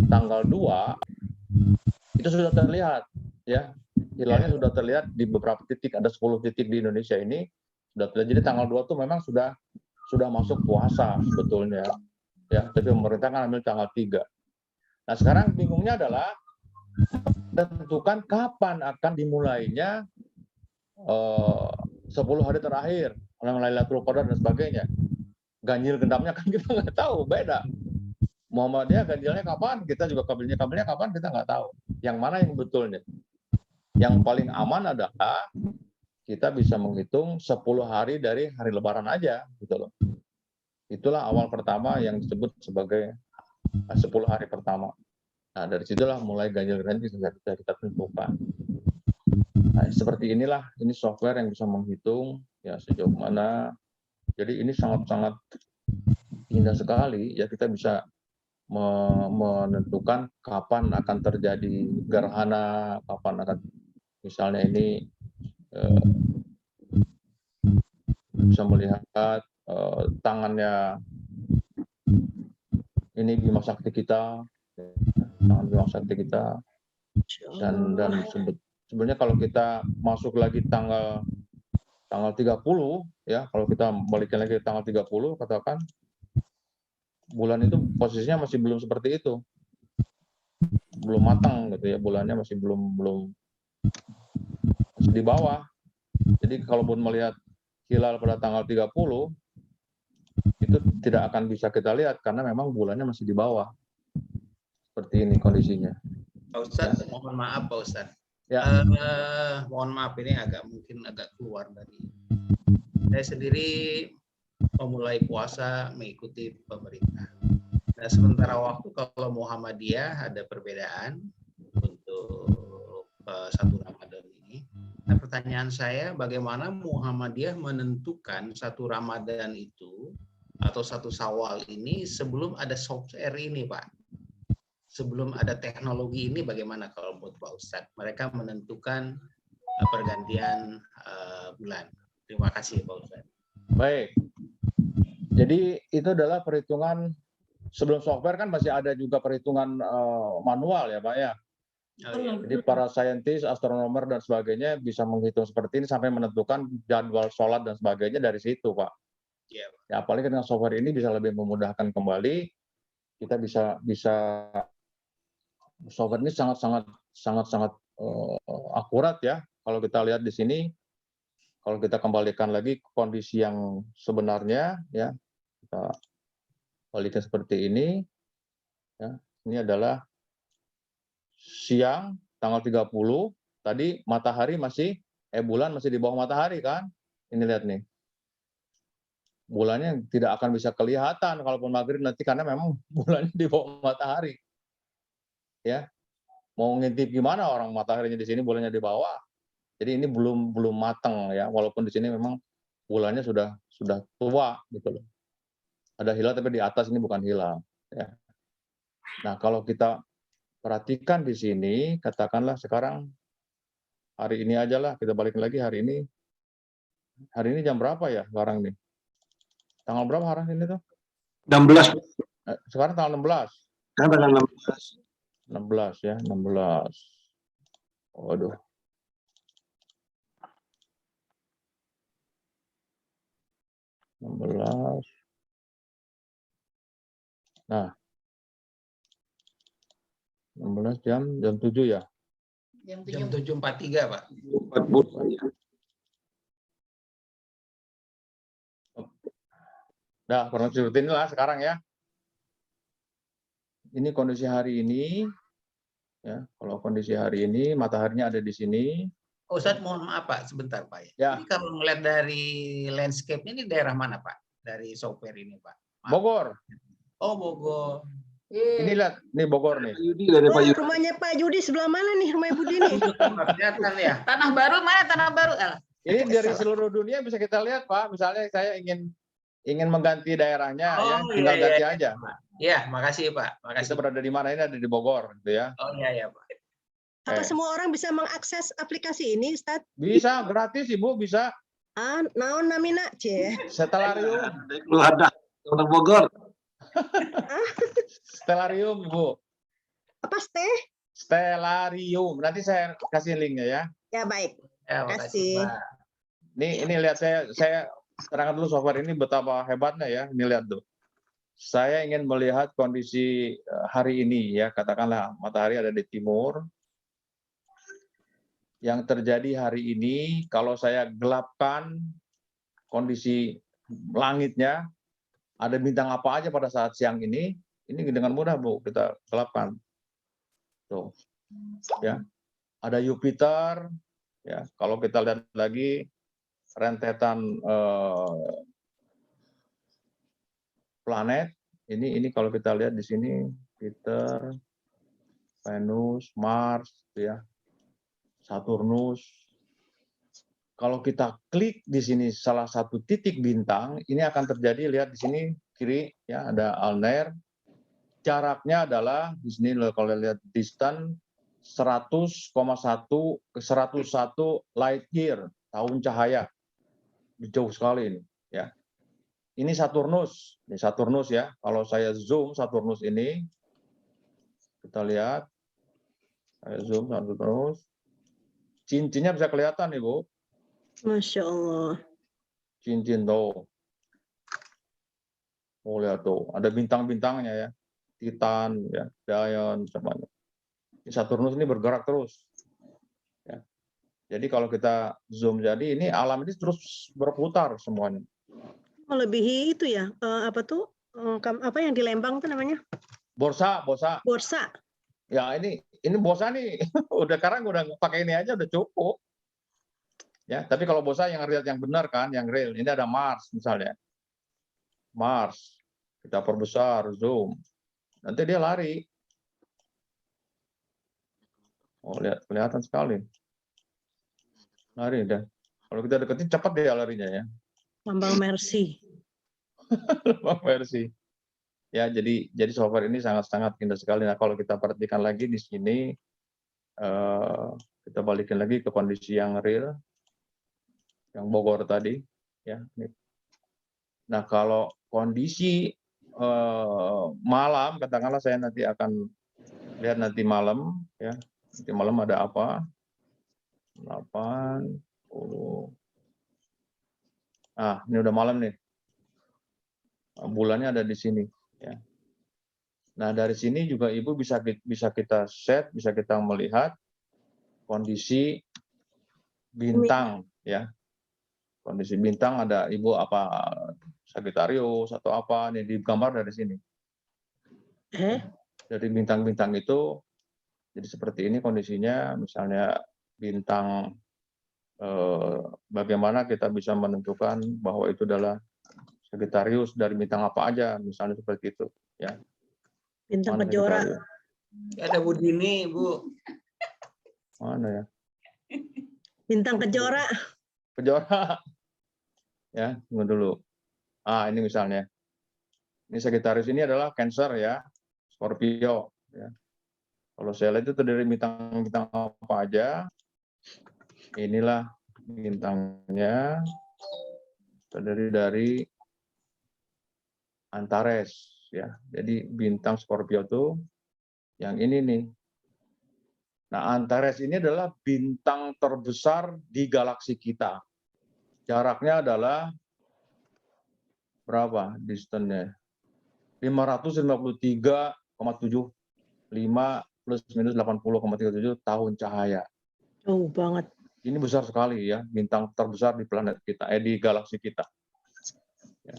tanggal 2 itu sudah terlihat ya hilalnya sudah terlihat di beberapa titik, ada 10 titik di Indonesia ini sudah terlihat. Jadi tanggal 2 itu memang sudah masuk puasa sebetulnya. Ya, tapi pemerintah kan ambil tanggal 3. Nah, sekarang bingungnya adalah tentukan kapan akan dimulainya 10 hari terakhir, Lailatul Qadar dan sebagainya. Ganjil genapnya kan kita nggak tahu, beda. Muhammadiyah ganjilnya kapan, kita juga kabelnya kapan, kita nggak tahu. Yang mana yang betulnya? Yang paling aman adalah kita bisa menghitung 10 hari dari hari Lebaran aja, gitu loh. Itulah awal pertama yang disebut sebagai 10 hari pertama. Nah, dari situlah mulai ganjil genap bisa kita tentukan. Nah, seperti inilah, ini software yang bisa menghitung ya sejauh mana. Jadi ini sangat-sangat indah sekali ya, kita bisa menentukan kapan akan terjadi gerhana, kapan akan misalnya ini bisa melihat tangannya ini Bima Sakti kita, tangan Bima Sakti kita, dan sebenarnya kalau kita masuk lagi tanggal 30 ya, kalau kita balikin lagi tanggal 30, katakan bulan itu posisinya masih belum seperti itu, belum matang gitu ya, bulannya masih belum masih di bawah. Jadi kalaupun melihat hilal pada tanggal 30 itu tidak akan bisa kita lihat karena memang bulannya masih di bawah. Seperti ini kondisinya. Pak Ustadz, mohon maaf Pak Ustadz. Ya. Mohon maaf, ini mungkin agak keluar dari saya sendiri. Memulai puasa mengikuti pemerintah. Nah, sementara waktu kalau Muhammadiyah ada perbedaan untuk satu Ramadan ini. Nah, pertanyaan saya, bagaimana Muhammadiyah menentukan satu Ramadan itu atau satu Syawal ini sebelum ada software ini, Pak? Sebelum ada teknologi ini, bagaimana kalau menurut Pak Ustadz? Mereka menentukan pergantian bulan. Terima kasih, Pak Ustadz. Baik. Jadi itu adalah perhitungan sebelum software, kan masih ada juga perhitungan manual ya Pak ya. Jadi para saintis, astronomer dan sebagainya bisa menghitung seperti ini sampai menentukan jadwal sholat dan sebagainya dari situ Pak. Ya, apalagi dengan software ini bisa lebih memudahkan kembali. Kita bisa software ini sangat akurat ya. Kalau kita lihat di sini, kalau kita kembalikan lagi ke kondisi yang sebenarnya, ya kita balikan seperti ini. Ya, ini adalah siang tanggal 30. Tadi matahari bulan masih di bawah matahari kan? Ini lihat nih. Bulannya tidak akan bisa kelihatan kalaupun maghrib nanti karena memang bulannya di bawah matahari. Ya, mau ngintip gimana orang mataharinya di sini, bulannya di bawah. Jadi ini belum matang ya, walaupun di sini memang bulannya sudah tua gitu loh. Ada hilal tapi di atas ini bukan hilal ya. Nah, kalau kita perhatikan di sini, katakanlah sekarang hari ini aja lah, kita balik lagi hari ini. Hari ini jam berapa ya sekarang nih? Tanggal berapa hari ini tuh? 16. Sekarang tanggal 16. Kan tanggal 16 16. ya, 16. Waduh. Nah, 16 jam 7 ya? Jam 7.43 Pak. 40. Nah, kurang seperti inilah sekarang ya. Ini kondisi hari ini. Ya, kalau kondisi hari ini, mataharinya ada di sini. Ustadz, mohon maaf Pak, sebentar Pak. Ya. Jadi kalau melihat dari landscape ini daerah mana Pak? Dari software ini Pak? Maaf. Bogor. Oh, Bogor. Ini lihat, nih Bogor nih. Rumahnya Pak Yudi sebelah mana nih, rumah Budi nih? Kelihatan ya. Tanah Baru mana Tanah Baru? Ini dari seluruh dunia bisa kita lihat Pak. Misalnya saya ingin mengganti daerahnya, ya tinggal ganti aja. Iya, makasih Pak. Makasih. Kita berada di mana, ini ada di Bogor, gitu ya. Oh iya Pak. Apa semua orang bisa mengakses aplikasi ini, Ustadz? Bisa, gratis Ibu, bisa. Naon namina, C. Stellarium. Lu ada orang Bogor. Stellarium, Ibu. Apa, Stellarium. Nanti saya kasih linknya ya. Ya baik. Ya, Terima makasih kasih. Pak. Ini lihat saya terangkan dulu software ini betapa hebatnya ya. Ini lihat tuh. Saya ingin melihat kondisi hari ini ya, katakanlah matahari ada di timur. Yang terjadi hari ini kalau saya gelapkan kondisi langitnya, ada bintang apa aja pada saat siang ini dengan mudah Bu kita gelapkan. Tuh. Ya. Ada Jupiter ya. Kalau kita lihat lagi rentetan planet ini kalau kita lihat di sini Jupiter, Venus, Mars ya. Saturnus. Kalau kita klik di sini salah satu titik bintang, ini akan terjadi, lihat di sini kiri ya ada Alnair. Jaraknya adalah di sini kalau lihat distance 100,1 ke 101 light year, tahun cahaya. Jauh sekali ini ya. Ini Saturnus ya. Kalau saya zoom Saturnus ini kita lihat. Saya zoom Saturnus. Cincinnya bisa kelihatan nih, Bu. Masya Allah. Cincin tuh. Oh, lihat tuh. Ada bintang-bintangnya ya. Titan, ya, Giant, semuanya. Saturnus ini bergerak terus. Ya. Jadi kalau kita zoom, jadi ini alam ini terus berputar semuanya. Melebihi itu ya, apa tuh? Apa yang di Lembang tuh namanya? Borsa. Borsa. Ya ini borsa nih. Sekarang udah pakai ini aja udah cukup. Ya, tapi kalau borsa yang real yang benar kan, yang real. Ini ada Mars misalnya. Mars. Kita perbesar, zoom. Nanti dia lari. Oh, lihat kelihatan sekali. Lari dah. Kalau kita deketin cepat dia larinya ya. Lambang Mercy. Lambang Mercy. Ya, jadi software ini sangat-sangat indah sekali. Nah, kalau kita perhatikan lagi di sini, kita balikin lagi ke kondisi yang real, yang Bogor tadi. Ya. Nah, kalau kondisi malam, katakanlah saya nanti akan lihat nanti malam, ya. Nanti malam ada apa? 8, 10. Nah, ini udah malam nih. Bulannya ada di sini. Ya. Nah, dari sini juga Ibu bisa kita set, bisa kita melihat kondisi bintang, ya. Kondisi bintang ada Ibu apa Sagittarius atau apa nih digambar dari sini. Dari bintang-bintang itu jadi seperti ini kondisinya, misalnya bintang bagaimana kita bisa menentukan bahwa itu adalah Sagittarius dari bintang apa aja, misalnya seperti itu, ya. Bintang Kejora. Ada Bu Dini, Bu. Mana ya? Bintang Kejora. Kejora. Ya, tunggu dulu. Ini misalnya. Ini Sagittarius ini adalah Cancer ya, Scorpio. Ya. Kalau saya lihat itu terdiri bintang-bintang apa aja. Inilah bintangnya. Terdiri dari Antares. Ya, jadi bintang Scorpio itu yang ini nih. Nah, Antares ini adalah bintang terbesar di galaksi kita. Jaraknya adalah berapa distance-nya? 553,75 plus minus 80,37 tahun cahaya. Jauh banget. Ini besar sekali ya, bintang terbesar di planet kita, di galaksi kita. Ya.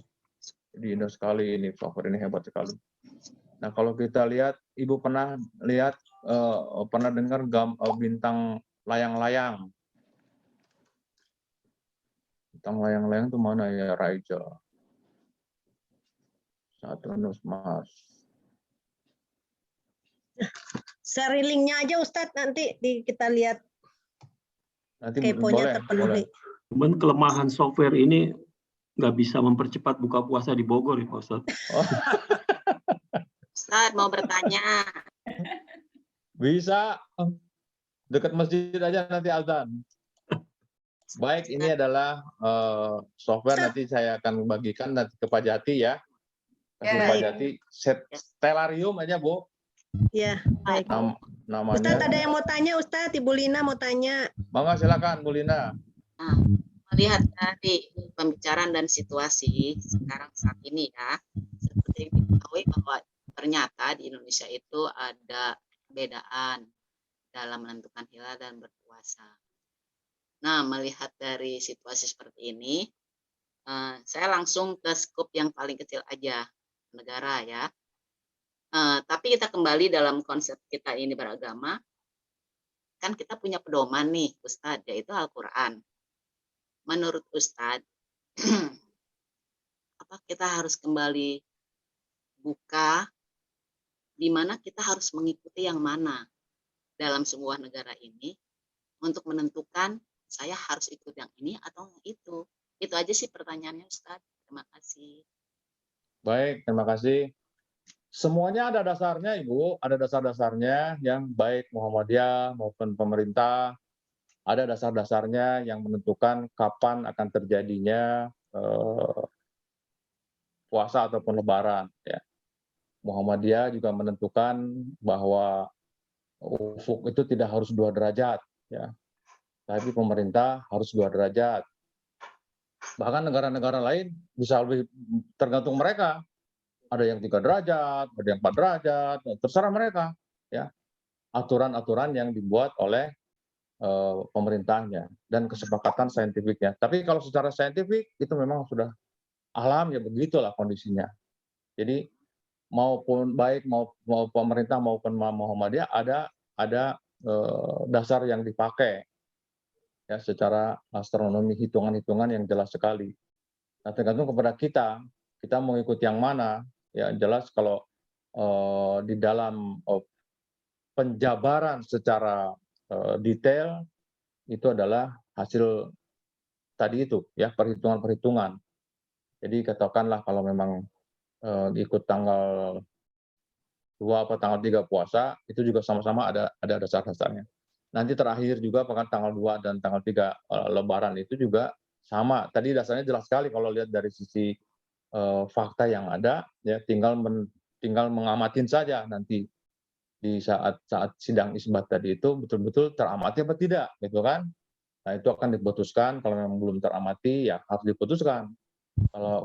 Jadi indah sekali ini, software ini hebat sekali. Nah, kalau kita lihat, Ibu pernah lihat, pernah dengar bintang layang-layang? Bintang layang-layang itu mana ya, Rigel? Saturnus, Mars. Share linknya aja Ustadz, nanti kita lihat. Nanti keponya terpenuhi. Cuman kelemahan software ini nggak bisa mempercepat buka puasa di Bogor ya Pak Ustadz. Oh. Ustadz mau bertanya. Bisa. Dekat masjid aja nanti azan. Baik, ini adalah software nanti saya akan bagikan nanti ke Pak Jati ya. Kasih Pak Jati Stellarium aja, Bu. Iya, baik. namanya. Ustadz ada yang mau tanya, Ustadz, Ibu Lina mau tanya. Mangga silakan Bu Lina. Nah, melihat dari pembicaraan dan situasi sekarang saat ini ya, seperti diketahui bahwa ternyata di Indonesia itu ada perbedaan dalam menentukan hilal dan berpuasa. Nah, melihat dari situasi seperti ini, saya langsung ke skop yang paling kecil aja, negara ya. Tapi kita kembali dalam konsep kita ini beragama, kan kita punya pedoman nih, Ustadz, yaitu Al-Quran. Menurut Ustadz, apa kita harus kembali buka, di mana kita harus mengikuti yang mana dalam sebuah negara ini untuk menentukan saya harus ikut yang ini atau yang itu. Itu aja sih pertanyaannya, Ustadz. Terima kasih. Baik, terima kasih. Semuanya ada dasarnya, Ibu. Ada dasar-dasarnya yang baik Muhammadiyah maupun pemerintah. Ada dasar-dasarnya yang menentukan kapan akan terjadinya puasa ataupun lebaran. Ya. Muhammadiyah juga menentukan bahwa ufuk itu tidak harus 2 derajat. Ya. Tapi pemerintah harus 2 derajat. Bahkan negara-negara lain bisa lebih, tergantung mereka. Ada yang 3 derajat, ada yang 4 derajat, terserah mereka. Ya. Aturan-aturan yang dibuat oleh pemerintahnya dan kesepakatan saintifiknya. Tapi kalau secara saintifik itu memang sudah alam ya begitulah kondisinya. Jadi maupun baik mau pemerintah maupun Muhammadiyah ada dasar yang dipakai ya secara astronomi, hitungan-hitungan yang jelas sekali. Nah, tergantung kepada kita mau ikut yang mana. Ya jelas kalau di dalam penjabaran secara detail itu adalah hasil tadi itu ya, perhitungan-perhitungan. Jadi katakanlah kalau memang ikut tanggal 2 atau tanggal 3 puasa itu juga sama-sama ada dasar-dasarnya. Nanti terakhir juga bahkan tanggal 2 dan tanggal 3 lebaran itu juga sama. Tadi dasarnya jelas sekali kalau lihat dari sisi fakta yang ada ya, tinggal mengamatin saja nanti di saat sidang isbat tadi itu betul-betul teramati apa tidak, gitu kan? Nah itu akan diputuskan. Kalau memang belum teramati ya harus diputuskan.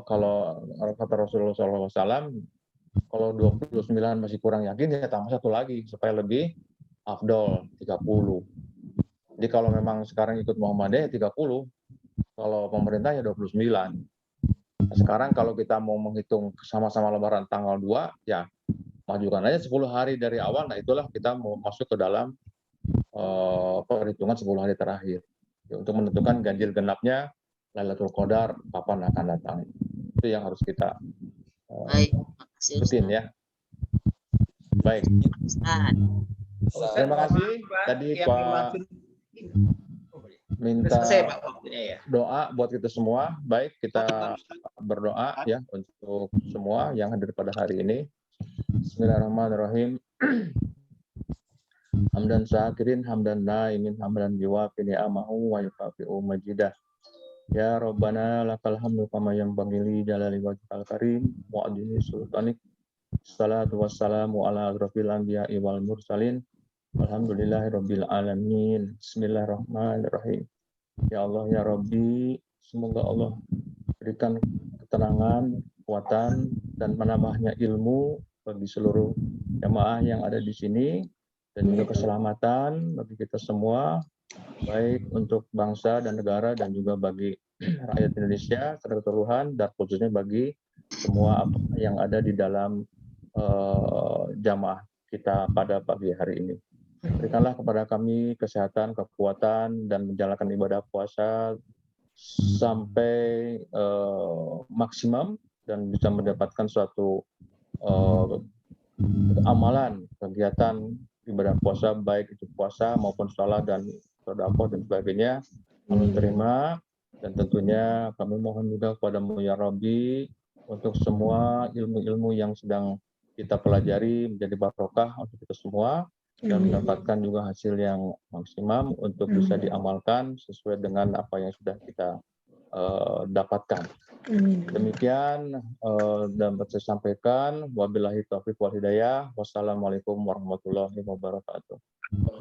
Kalau kata Rasulullah SAW, kalau 29 masih kurang yakin ya tambah 1 lagi supaya lebih afdol 30. Jadi kalau memang sekarang ikut Muhammadiyah 30, kalau pemerintah ya 29. Nah, sekarang kalau kita mau menghitung sama-sama lebaran tanggal 2 ya majukan aja 10 hari dari awal. Nah itulah kita mau masuk ke dalam perhitungan 10 hari terakhir ya, untuk menentukan ganjil genapnya Lailatul Qadar kapan akan datang. Itu yang harus kita ikutin ya. Baik. Terima kasih. Tadi Pak minta doa buat kita semua. Baik, kita berdoa ya untuk semua yang hadir pada hari ini. Bismillahirrahmanirrahim. Hamdan syakirin, hamdan naimin, hamdan yuwafi ni'amahu wa yukafi'u majidah. Ya Rabbana lakal hamdu kama yanbaghi li jalali wajhikal karim wa adini sultanik. Salatu wassalamu ala asrofil anbiya'i wal mursalin. Alhamdulillahi rabbil alamin. Bismillahirrahmanirrahim. Ya Allah ya Rabbi, semoga Allah berikan ketenangan, kekuatan dan menambahnya ilmu bagi seluruh jamaah yang ada di sini dan juga keselamatan bagi kita semua, baik untuk bangsa dan negara dan juga bagi rakyat Indonesia secara keseluruhan dan khususnya bagi semua yang ada di dalam jamaah kita pada pagi hari ini. Berikanlah kepada kami kesehatan, kekuatan dan menjalankan ibadah puasa sampai maksimum dan bisa mendapatkan suatu amalan kegiatan ibadah puasa, baik itu puasa maupun sholat dan sedekah dan sebagainya. Allah terima, dan tentunya kami mohon juga kepadamu ya Rabbi untuk semua ilmu-ilmu yang sedang kita pelajari menjadi barokah untuk kita semua dan mendapatkan juga hasil yang maksimum untuk bisa diamalkan sesuai dengan apa yang sudah kita dapatkan. Amin. Demikian dapat saya sampaikan. Wabillahi taufiq wal hidayah. Wassalamualaikum warahmatullahi wabarakatuh.